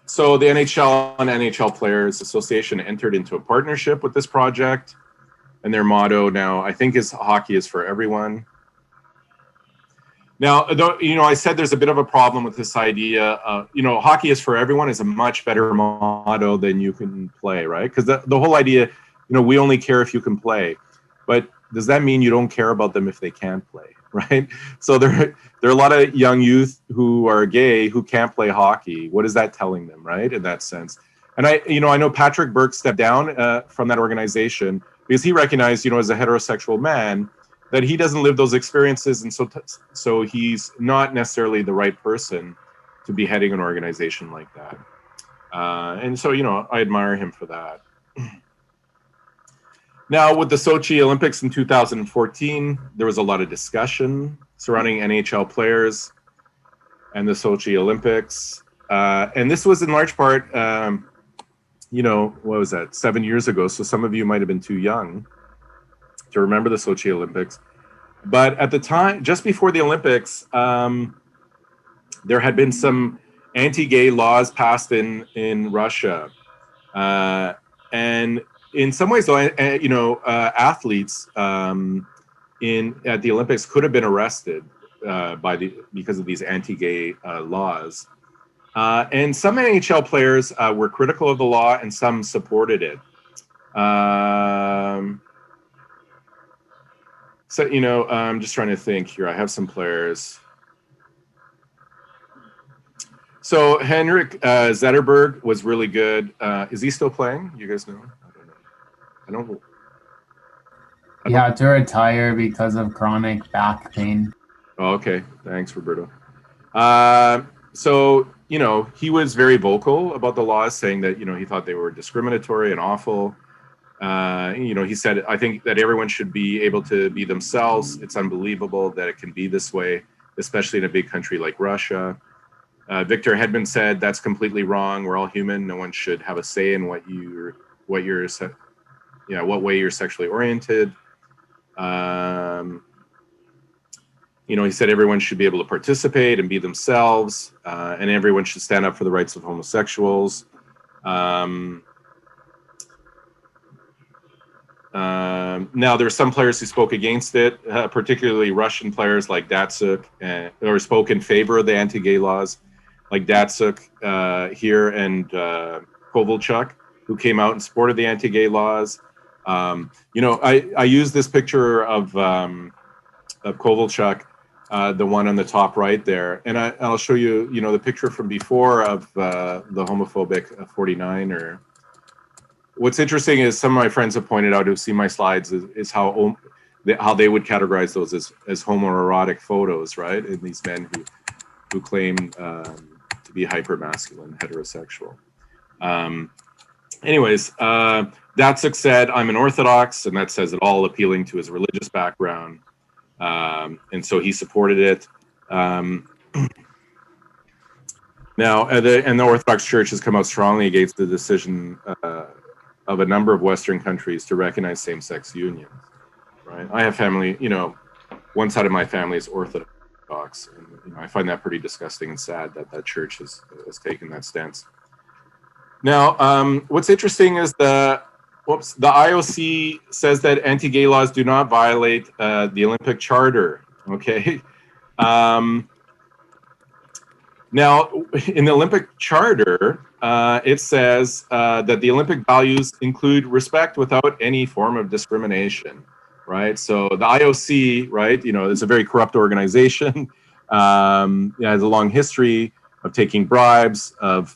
So the NHL and NHL Players Association entered into a partnership with this project, and their motto now, I think, is "Hockey is for everyone." Now, I said there's a bit of a problem with this idea. Hockey is for everyone is a much better motto than You Can Play, right? Because the whole idea, we only care if you can play. But does that mean you don't care about them if they can't play, right? So there are a lot of young youth who are gay who can't play hockey. What is that telling them, right? In that sense. And I know Patrick Burke stepped down from that organization because he recognized, as a heterosexual man, that he doesn't live those experiences, and so he's not necessarily the right person to be heading an organization like that. And so, I admire him for that. Now, with the Sochi Olympics in 2014, there was a lot of discussion surrounding NHL players and the Sochi Olympics. And this was in large part, what was that, 7 years ago? So some of you might have been too young to remember the Sochi Olympics. But at the time, just before the Olympics, there had been some anti-gay laws passed in Russia. And in some ways, though, athletes at the Olympics could have been arrested because of these anti-gay laws. And some NHL players were critical of the law, and some supported it. So, I'm just trying to think here. I have some players. So Henrik Zetterberg was really good. Is he still playing? You guys know? I don't know. He had to retire because of chronic back pain. Oh, okay. Thanks, Roberto. So, he was very vocal about the laws, saying that, he thought they were discriminatory and awful. He said, I think that everyone should be able to be themselves. It's unbelievable that it can be this way, especially in a big country like Russia. Victor Hedman said, that's completely wrong. We're all human. No one should have a say in what way you're sexually oriented. He said everyone should be able to participate and be themselves, and everyone should stand up for the rights of homosexuals. Now, there are some players who spoke against it, particularly Russian players like Datsuk, or spoke in favor of the anti-gay laws, like Datsuk here and Kovalchuk, who came out and supported the anti-gay laws. I use this picture of Kovalchuk, the one on the top right there, and I'll show you, the picture from before of the homophobic 49er. What's interesting is some of my friends have pointed out who've seen my slides is how they would categorize those as homoerotic photos, right? And these men who claim to be hypermasculine, heterosexual. Datsuk said, I'm an Orthodox, and that says it all, appealing to his religious background. And so he supported it. Now, the Orthodox Church has come out strongly against the decision of a number of Western countries to recognize same-sex unions, right? I have family, one side of my family is Orthodox, Orthodox. And, you know, I find that pretty disgusting and sad that that church has taken that stance. Now, what's interesting is the IOC says that anti-gay laws do not violate the Olympic Charter. Okay. Now, in the Olympic Charter, it says that the Olympic values include respect without any form of discrimination, right? So the IOC, right, you know, it's a very corrupt organization. It has a long history of taking bribes, of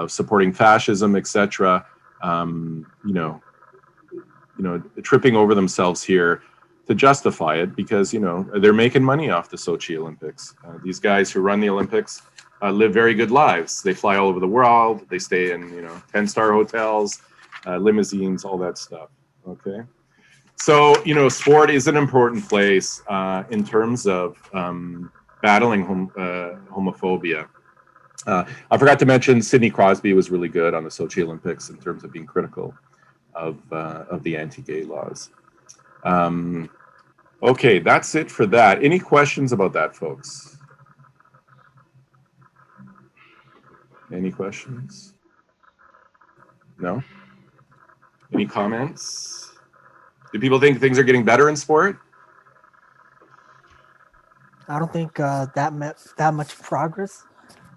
supporting fascism, etc. You know, tripping over themselves here to justify it because, you know, they're making money off the Sochi Olympics. These guys who run the Olympics live very good lives. They fly all over the world. They stay in, you know, 10-star hotels, limousines, all that stuff. Okay. So, you know, sport is an important place in terms of battling homophobia. I forgot to mention Sidney Crosby was really good on the Sochi Olympics in terms of being critical of the anti-gay laws. Okay, that's it for that. Any questions about that, folks? Any questions? No? Any comments? Do people think things are getting better in sport? I don't think that much progress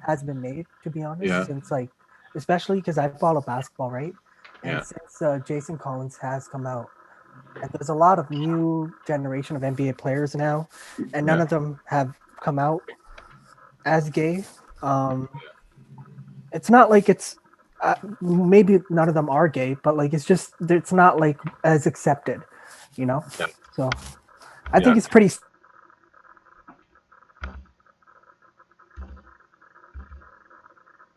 has been made, to be honest, Yeah. since like, especially because I follow basketball, right? And Yeah. since Jason Collins has come out, and there's a lot of new generation of NBA players now, and none Yeah. of them have come out as gay. It's not like it's maybe none of them are gay, but like it's not like as accepted, you know. Yeah. So I think it's pretty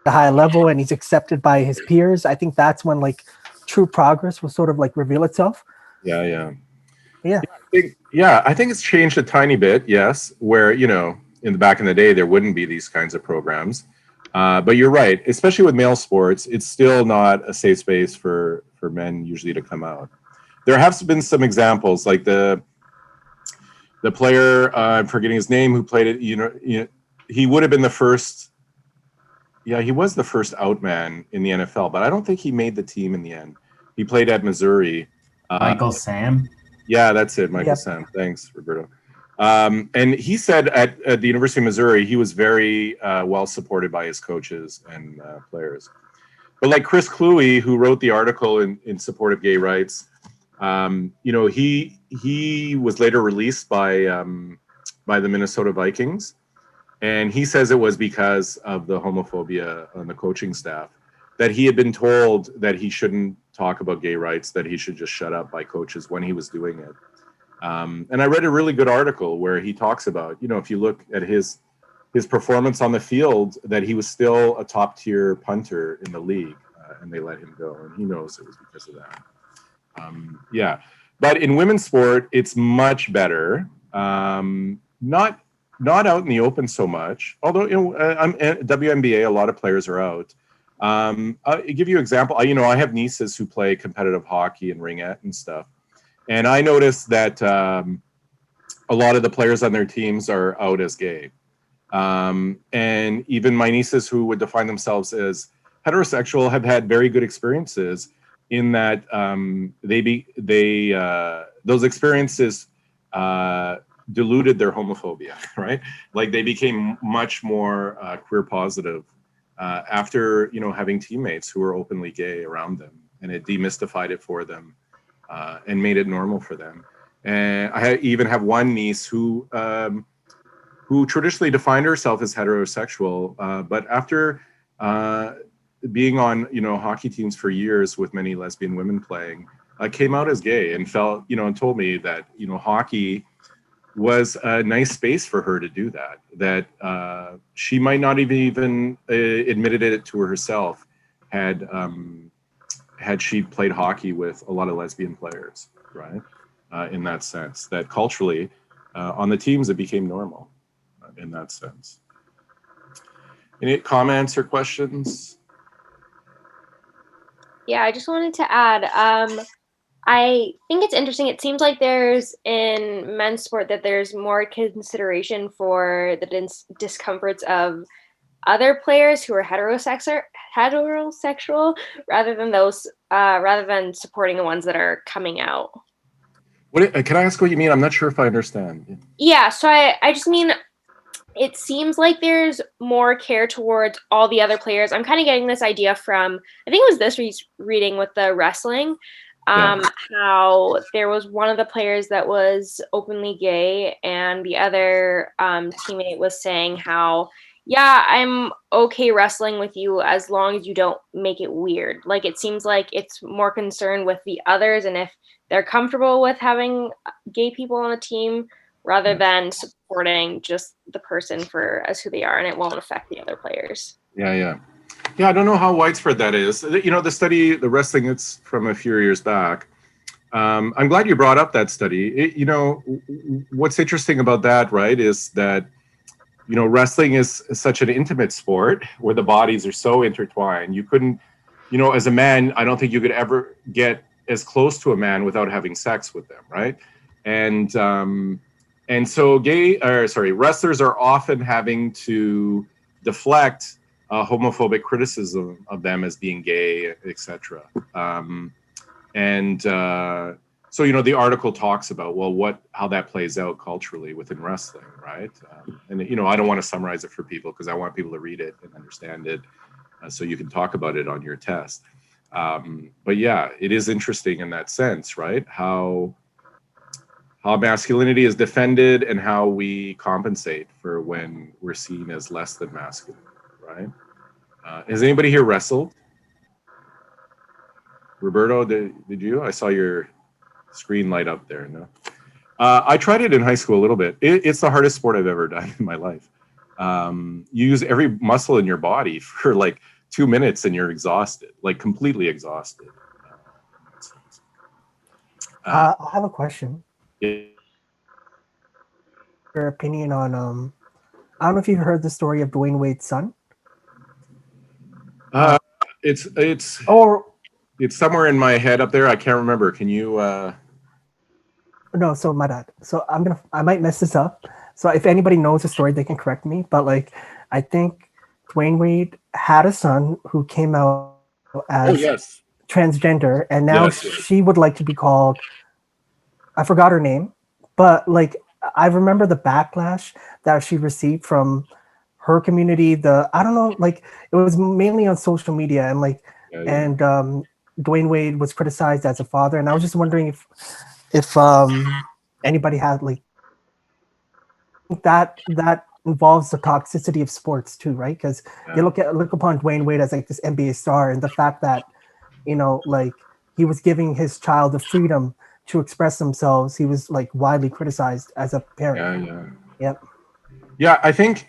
high level, and he's accepted by his peers. I think that's when like true progress will sort of like reveal itself. Yeah. Yeah. I think it's changed a tiny bit, yes, where, you know, in the back in the day, there wouldn't be these kinds of programs. But you're right, especially with male sports, it's still not a safe space for men usually to come out. There have been some examples, like the player, I'm forgetting his name, who played it, you know, he would have been the first, he was the first out man in the NFL, but I don't think he made the team in the end. He played at Missouri. Michael Sam? Yeah, that's it, Michael Sam. Thanks, Roberto. And he said at the University of Missouri, he was very well supported by his coaches and players. But like Chris Cluey, who wrote the article in support of gay rights, you know, he was later released by the Minnesota Vikings. And he says it was because of the homophobia on the coaching staff, that he had been told that he shouldn't talk about gay rights, that he should just shut up by coaches when he was doing it. And I read a really good article where he talks about, you know, if you look at his performance on the field, that he was still a top tier punter in the league, and they let him go. And he knows it was because of that. But in women's sport, it's much better. Not out in the open so much. Although, you know, I'm WNBA, a lot of players are out. I'll give you an example. I have nieces who play competitive hockey and ringette and stuff. And I noticed that a lot of the players on their teams are out as gay. And even my nieces who would define themselves as heterosexual have had very good experiences in that those experiences diluted their homophobia, right? Like they became much more queer positive after, you know, having teammates who were openly gay around them, and it demystified it for them and made it normal for them. And I even have one niece who traditionally defined herself as heterosexual, but after being on, you know, hockey teams for years with many lesbian women playing, came out as gay and felt, you know, and told me that, you know, hockey was a nice space for her to do that, that she might not even admitted it to herself had she played hockey with a lot of lesbian players, right? In that sense, that culturally on the teams, it became normal in that sense. Any comments or questions? Yeah, I just wanted to add, I think it's interesting. It seems like there's in men's sport that there's more consideration for the discomforts of other players who are heterosexual rather than supporting the ones that are coming out. Can I ask what you mean? I'm not sure if I understand. Yeah, so I just mean it seems like there's more care towards all the other players. I'm kind of getting this idea from, I think it was this reading with the wrestling, how there was one of the players that was openly gay, and the other teammate was saying how, yeah, I'm okay wrestling with you as long as you don't make it weird. Like, it seems like it's more concerned with the others and if they're comfortable with having gay people on the team rather than supporting just the person for as who they are, and it won't affect the other players. Yeah, I don't know how widespread that is. You know, the wrestling, it's from a few years back. I'm glad you brought up that study. You know, what's interesting about that, right, is that, you know, wrestling is such an intimate sport where the bodies are so intertwined. You couldn't, you know, as a man, I don't think you could ever get as close to a man without having sex with them, right? And so wrestlers are often having to deflect homophobic criticism of them as being gay, etc. So, you know, the article talks about, well, how that plays out culturally within wrestling, right? And, you know, I don't want to summarize it for people because I want people to read it and understand it so you can talk about it on your test. But yeah, it is interesting in that sense, right? How masculinity is defended and how we compensate for when we're seen as less than masculine, right? Has anybody here wrestled? Roberto, did you? I saw your screen light up there. No, I tried it in high school a little bit. It's the hardest sport I've ever done in my life. You use every muscle in your body for like 2 minutes and you're exhausted, like completely exhausted. I have a question. Yeah. Your opinion on I don't know if you've heard the story of Dwayne Wade's son. It's somewhere in my head up there. I can't remember. Can you? No, so my bad. So I might mess this up. So if anybody knows the story, they can correct me. But like, I think Dwayne Wade had a son who came out as transgender, and now she would like to be called. I forgot her name, but like I remember the backlash that she received from her community. I don't know, like it was mainly on social media, and like and Dwayne Wade was criticized as a father, and I was just wondering if anybody had like that involves the toxicity of sports too, right? Because you look upon Dwayne Wade as like this NBA star, and the fact that, you know, like he was giving his child the freedom to express themselves, he was like widely criticized as a parent. Yeah, I think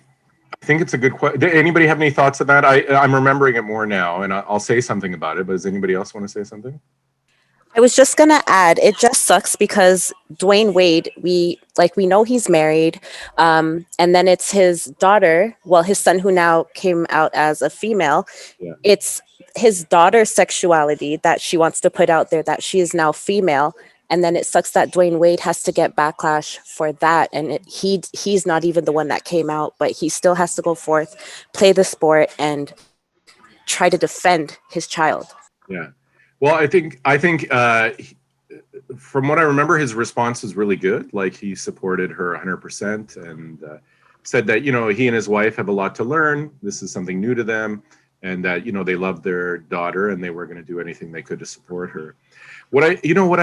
it's a good question. Did anybody have any thoughts on that? I'm remembering it more now, and I'll say something about it. But does anybody else want to say something? I was just gonna add, it just sucks because Dwayne Wade, we know he's married, and then it's his daughter, well, his son who now came out as a female. Yeah. It's his daughter's sexuality that she wants to put out there, that she is now female. And then it sucks that Dwayne Wade has to get backlash for that. And he's not even the one that came out, but he still has to go forth, play the sport, and try to defend his child. Yeah. Well, I think from what I remember, his response was really good. Like he supported her 100% and said that, you know, he and his wife have a lot to learn. This is something new to them, and that, you know, they love their daughter and they were going to do anything they could to support her. What I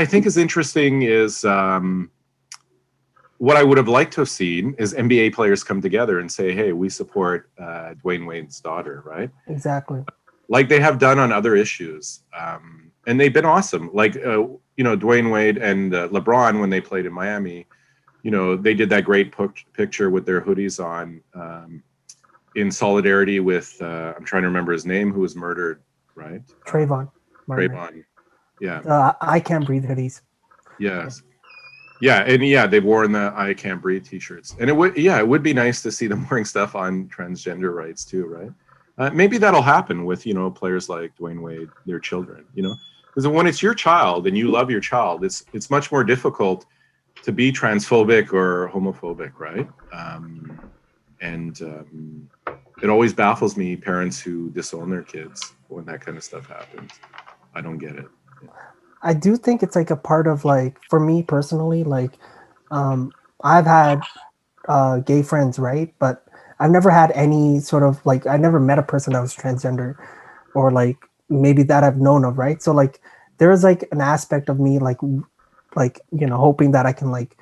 think is interesting is what I would have liked to have seen is NBA players come together and say, hey, we support Dwayne Wade's daughter, right? Exactly. Like they have done on other issues. And they've been awesome. Like, you know, Dwayne Wade and LeBron, when they played in Miami, you know, they did that great picture with their hoodies on in solidarity with, I'm trying to remember his name, who was murdered, right? Trayvon. Yeah. I Can't Breathe hoodies. Yes. Yeah. And yeah, they wore in the I Can't Breathe t-shirts. And it would be nice to see them wearing stuff on transgender rights too, right? Maybe that'll happen with, you know, players like Dwayne Wade, their children, you know. Because when it's your child and you love your child, it's much more difficult to be transphobic or homophobic, right? It always baffles me, parents who disown their kids when that kind of stuff happens. I don't get it. I do think it's like a part of like, for me personally, like I've had gay friends, right? But I've never had any sort of like, I never met a person that was transgender or like maybe that I've known of, right? So like there is like an aspect of me like you know, hoping that I can like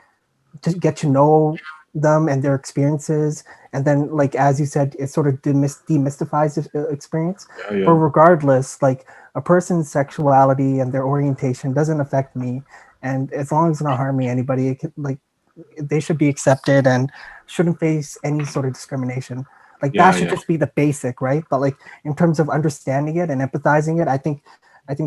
just get to know them and their experiences, and then like as you said, it sort of demystifies the experience. Yeah. But regardless, like a person's sexuality and their orientation doesn't affect me, and as long as it's not harming anybody, it can, like they should be accepted and shouldn't face any sort of discrimination. Like that should just be the basic, right? But like in terms of understanding it and empathizing it, I think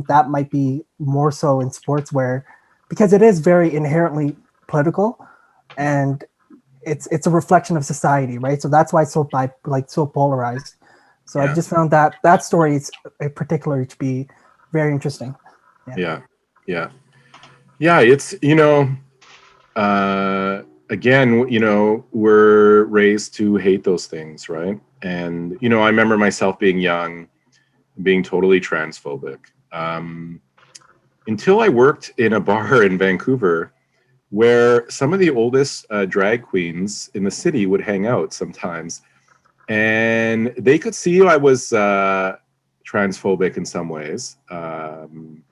that might be more so in sports, where because it is very inherently political and it's a reflection of society, right? So that's why it's so so polarized. So I just found that story is particularly to be very interesting. Yeah. It's, you know, again, you know, we're raised to hate those things, right? And you know, I remember myself being young, being totally transphobic, until I worked in a bar in Vancouver where some of the oldest drag queens in the city would hang out sometimes, and they could see I was transphobic in some ways. You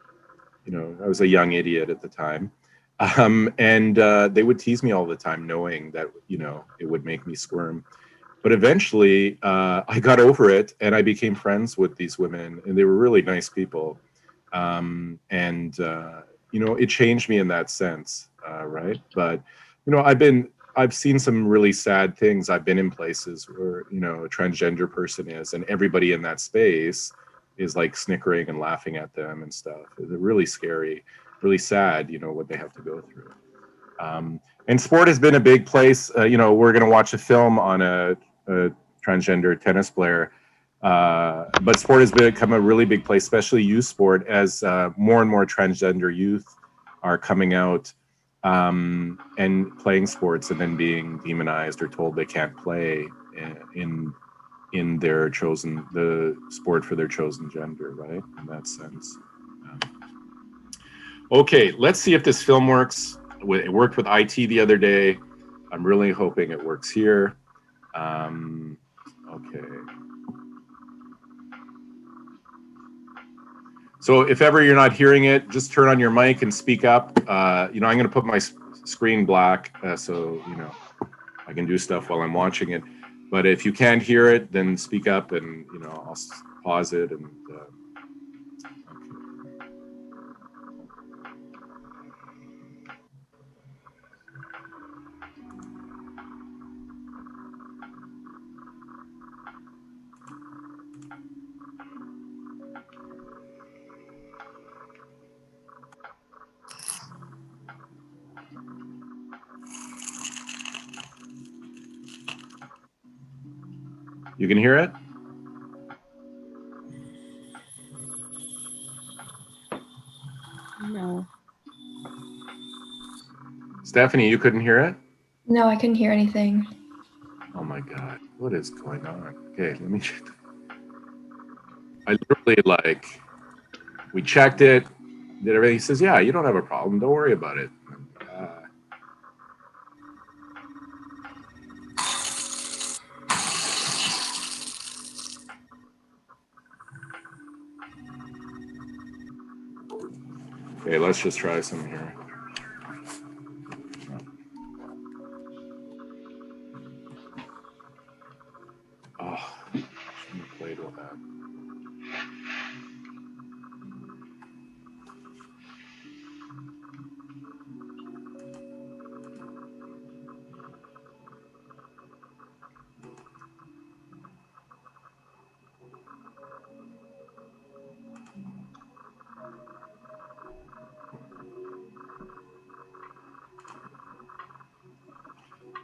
know, I was a young idiot at the time, and they would tease me all the time, knowing that, you know, it would make me squirm. But eventually, I got over it, and I became friends with these women, and they were really nice people. You know, it changed me in that sense, right? But you know, I've seen some really sad things. I've been in places where, you know, a transgender person is, and everybody in that space is like snickering and laughing at them and stuff. It's really scary, really sad, you know, what they have to go through. And sport has been a big place. You know, we're going to watch a film on a transgender tennis player. But sport has become a really big place, especially youth sport, as more and more transgender youth are coming out and playing sports and then being demonized or told they can't play in their chosen, the sport for their chosen gender, right? In that sense. Okay, let's see if this film works. It worked with IT the other day. I'm really hoping it works here. Okay. So if ever you're not hearing it, just turn on your mic and speak up. You know, I'm going to put my screen black so, you know, I can do stuff while I'm watching it. But if you can't hear it, then speak up and, you know, I'll pause it. And you can hear it? No. Stephanie, you couldn't hear it? No, I couldn't hear anything. Oh my God, what is going on? Okay, let me check. I literally, like, we checked it, did everything. He says, yeah, you don't have a problem. Don't worry about it. Okay, let's just try some here. Oh, shouldn't have played with that.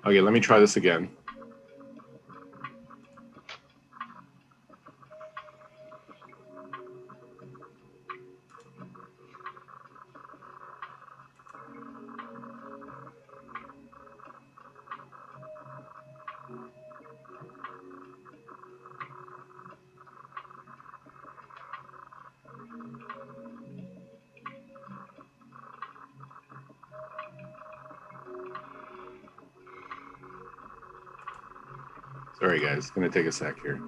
Okay, let me try this again. Sorry, guys. It's going to take a sec here.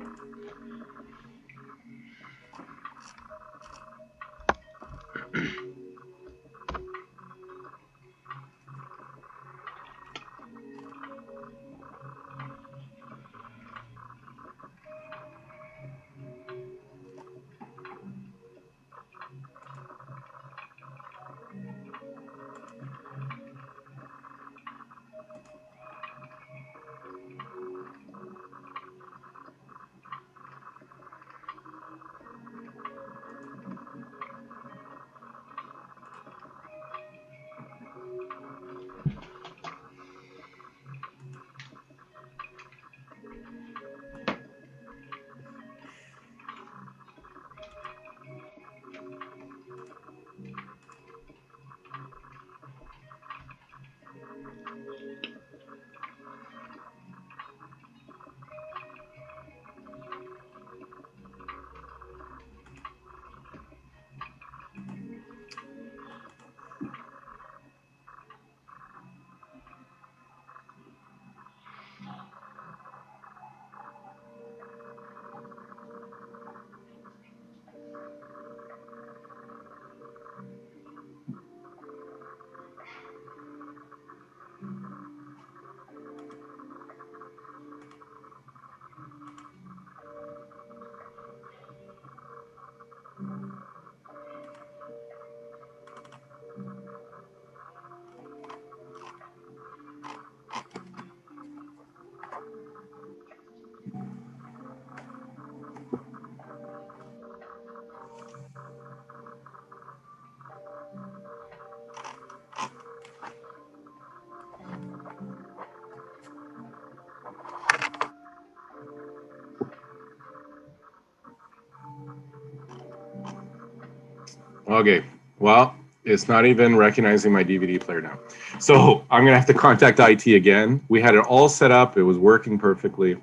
Okay, well, it's not even recognizing my DVD player now. So I'm gonna have to contact IT again. We had it all set up, it was working perfectly.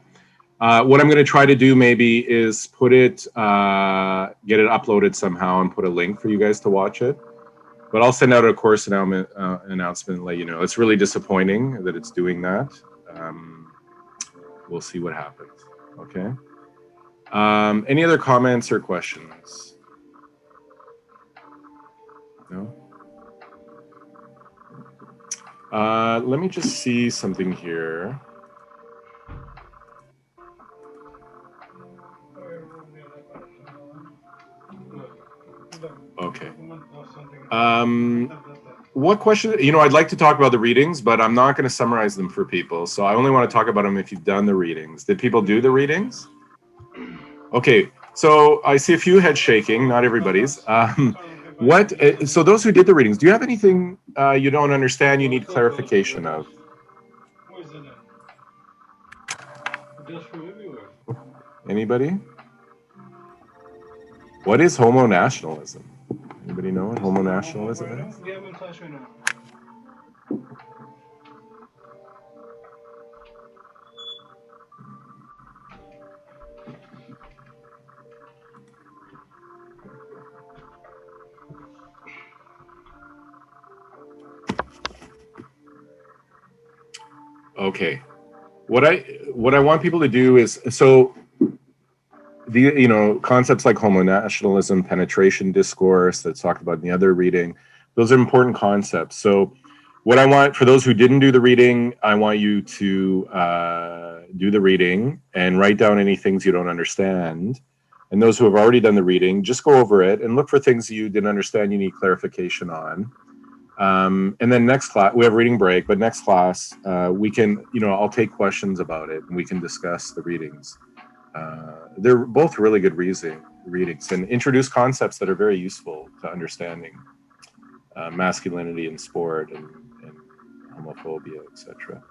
What I'm gonna try to do maybe is put it, get it uploaded somehow and put a link for you guys to watch it. But I'll send out a course announcement and let you know. It's really disappointing that it's doing that. We'll see what happens, okay? Any other comments or questions? No? Let me just see something here. Okay. What question? You know, I'd like to talk about the readings, but I'm not going to summarize them for people. So I only want to talk about them if you've done the readings. Did people do the readings? Okay. So I see a few heads shaking, not everybody's. So those who did the readings, do you have anything you don't understand, you need clarification of? Anybody? What is homo-nationalism? Anybody know what homo-nationalism is? Okay. What I want people to do is, so the concepts like homo-nationalism, penetration discourse that's talked about in the other reading, those are important concepts. So what I want for those who didn't do the reading, I want you to do the reading and write down any things you don't understand. And those who have already done the reading, just go over it and look for things you didn't understand you need clarification on. And then next class, we have reading break, but next class, we can, I'll take questions about it and we can discuss the readings. They're both really good readings and introduce concepts that are very useful to understanding masculinity in sport and homophobia, etc.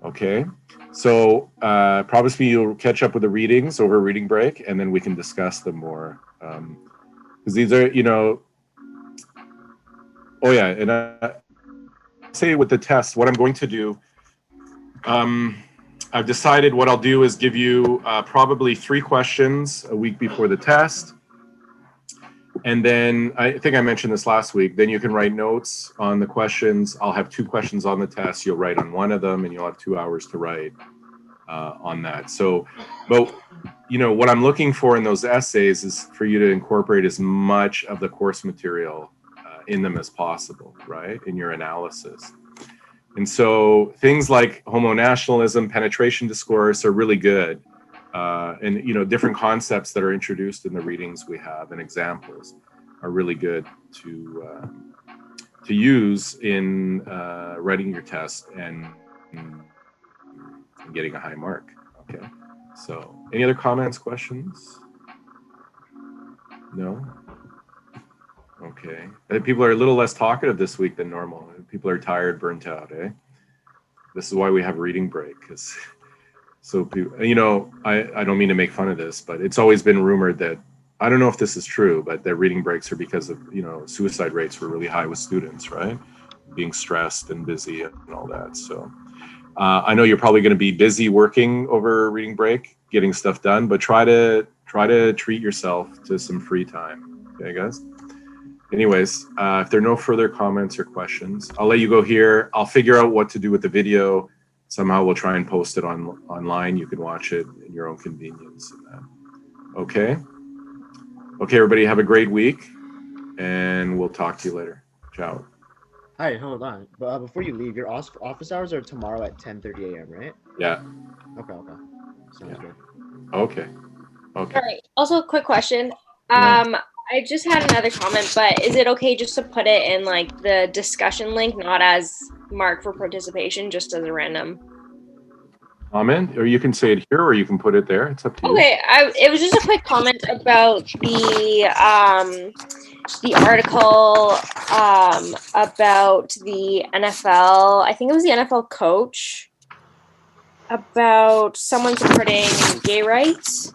Okay, so probably you'll catch up with the readings over reading break, and then we can discuss them more. Because these are, oh yeah, and say with the test, what I'm going to do, I've decided what I'll do is give you probably 3 questions a week before the test. And then I think I mentioned this last week, then you can write notes on the questions. I'll have 2 questions on the test. You'll write on one of them and you'll have 2 hours to write. on that. So, but what I'm looking for in those essays is for you to incorporate as much of the course material in them as possible, right, in your analysis. And so things like homo nationalism, penetration discourse are really good. And different concepts that are introduced in the readings we have and examples are really good to use in writing your test and getting a high mark. Okay. So, any other comments, questions? No. Okay. I think people are a little less talkative this week than normal. People are tired, burnt out. This is why we have reading break, because. So, I don't mean to make fun of this, but it's always been rumored that, I don't know if this is true, but that reading breaks are because of, suicide rates were really high with students, right? Being stressed and busy and all that. So I know you're probably going to be busy working over reading break, getting stuff done, but try to treat yourself to some free time. Okay, guys? Anyways, if there are no further comments or questions, I'll let you go here. I'll figure out what to do with the video. Somehow we'll try and post it online. You can watch it in your own convenience. Okay. Okay, everybody, have a great week, and we'll talk to you later. Ciao. Hi, hold on. But before you leave, your office hours are tomorrow at 10:30 a.m., right? Yeah. Okay. Sounds good. Okay. All right. Also, a quick question. I just had another comment, but is it okay just to put it in like the discussion link, not as mark for participation, just as a random comment? Or you can say it here, or you can put it there. It's up to you. Okay, it was just a quick comment about the article about the NFL. I think it was the NFL coach about someone supporting gay rights.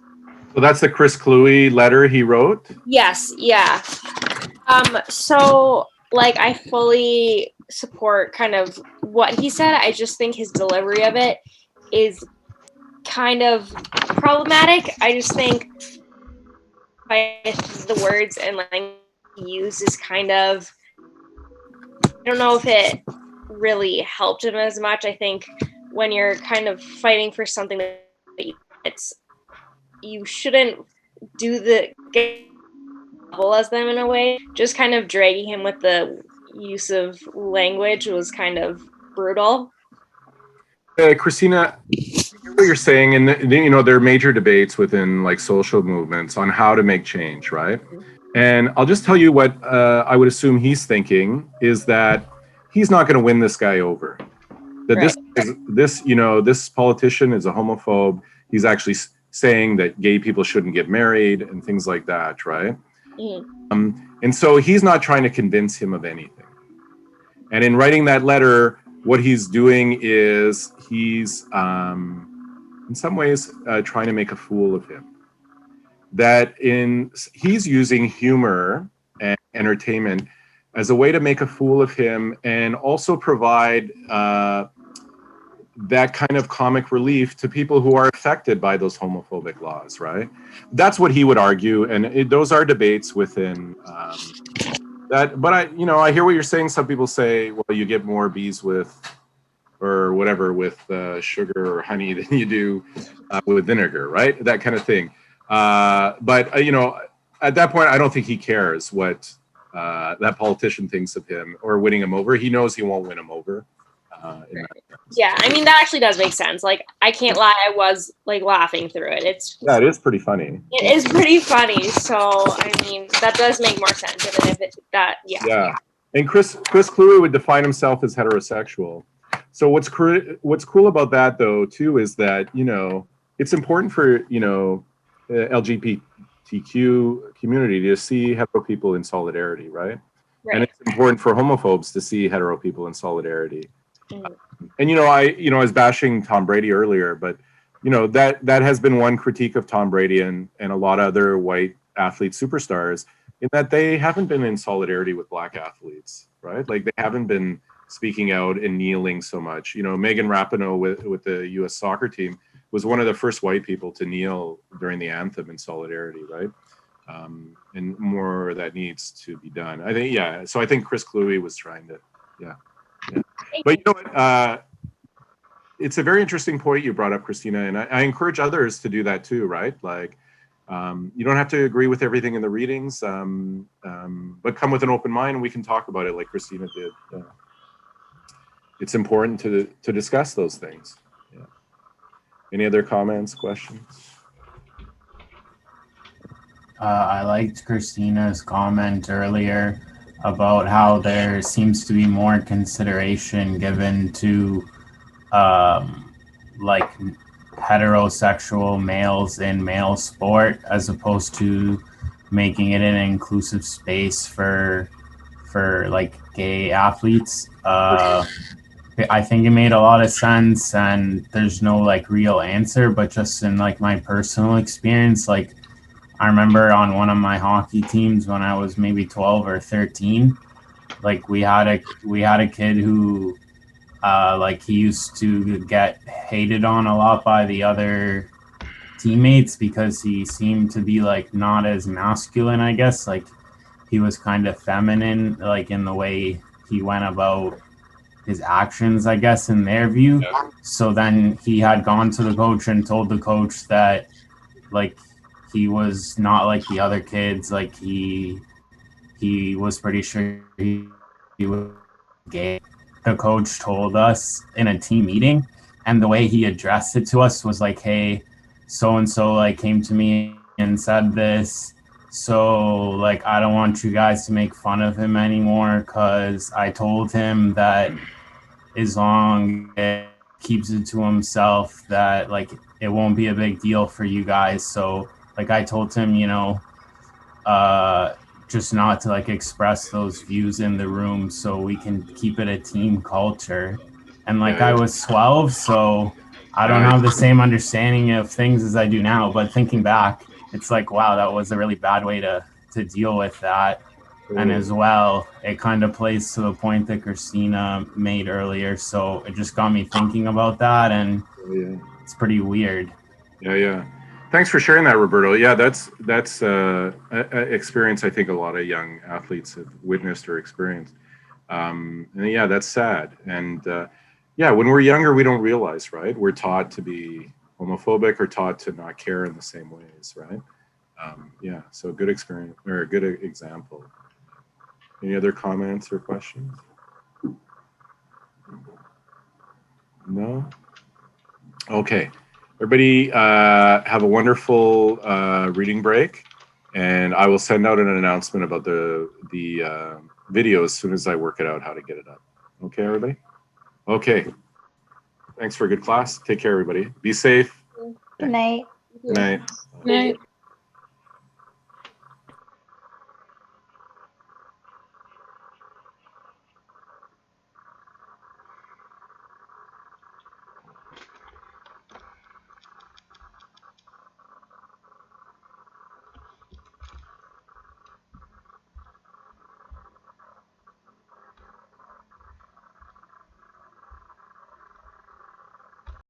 So that's the Chris Cluey letter he wrote? Yes, yeah. So like I fully support kind of what he said. I just think his delivery of it is kind of problematic. I just think the words and language he used is kind of, I don't know if it really helped him as much. I think when you're kind of fighting for something that you shouldn't do the level as them in a way. Just kind of dragging him with the use of language was kind of brutal. Christina, what you're saying, and there are major debates within like social movements on how to make change, right? And I'll just tell you what I would assume he's thinking is that he's not going to win this guy over. That this politician is a homophobe. He's actually saying that gay people shouldn't get married and things like that, right? Mm-hmm. And so he's not trying to convince him of anything. And in writing that letter, what he's doing is he's, in some ways, trying to make a fool of him. He's using humor and entertainment as a way to make a fool of him and also provide that kind of comic relief to people who are affected by those homophobic laws, right? That's what he would argue, and those are debates within that. But I hear what you're saying. Some people say, well, you get more bees with, or whatever, with sugar or honey than you do with vinegar, right? That kind of thing. But at that point, I don't think he cares what that politician thinks of him or winning him over. He knows he won't win him over. Yeah, I mean that actually does make sense. Like I can't lie, I was like laughing through it. It is pretty funny. It is pretty funny. So I mean that does make more sense. Even if yeah. And Chris Cluey would define himself as heterosexual. So what's cool about that though too is that it's important for the LGBTQ community to see hetero people in solidarity, right? And it's important for homophobes to see hetero people in solidarity. Mm-hmm. And I was bashing Tom Brady earlier, but that has been one critique of Tom Brady and a lot of other white athlete superstars, in that they haven't been in solidarity with black athletes, right? Like they haven't been speaking out and kneeling so much. Megan Rapinoe with the U.S. soccer team was one of the first white people to kneel during the anthem in solidarity, right? And more of that needs to be done. I think, so I think Chris Cluey was trying to, yeah. But you know what? it's a very interesting point you brought up, Christina, and I encourage others to do that too, right? Like, you don't have to agree with everything in the readings, but come with an open mind and we can talk about it like Christina did. It's important to discuss those things. Yeah. Any other comments, questions? I liked Christina's comment earlier about how there seems to be more consideration given to like heterosexual males in male sport as opposed to making it an inclusive space for like gay athletes. I think it made a lot of sense, and there's no like real answer, but just in like my personal experience, like I remember on one of my hockey teams when I was maybe 12 or 13, like we had a kid who like he used to get hated on a lot by the other teammates because he seemed to be like not as masculine, I guess. Like he was kind of feminine, like in the way he went about his actions, I guess, in their view. Yeah. So then he had gone to the coach and told the coach that like he was not like the other kids. Like he was pretty sure he was gay. The coach told us in a team meeting, and the way he addressed it to us was like, hey, so and so like came to me and said this, so like I don't want you guys to make fun of him anymore because I told him that as long as he keeps it to himself that like it won't be a big deal for you guys. So like I told him, you know, just not to like express those views in the room so we can keep it a team culture. And like I was 12, so I don't have the same understanding of things as I do now, but thinking back, it's like, wow, that was a really bad way to deal with that. And as well, it kind of plays to the point that Christina made earlier. So it just got me thinking about that, and it's pretty weird. Yeah. Thanks for sharing that, Roberto. Yeah, that's a experience I think a lot of young athletes have witnessed or experienced. And yeah, that's sad. And yeah, when we're younger, we don't realize, right? We're taught to be homophobic or taught to not care in the same ways, right? Yeah, so a good experience or a good example. Any other comments or questions? No? Okay. Everybody have a wonderful reading break, and I will send out an announcement about the video as soon as I work it out how to get it up. Okay, everybody? Okay. Thanks for a good class. Take care, everybody. Be safe. Good night. Good night. Right.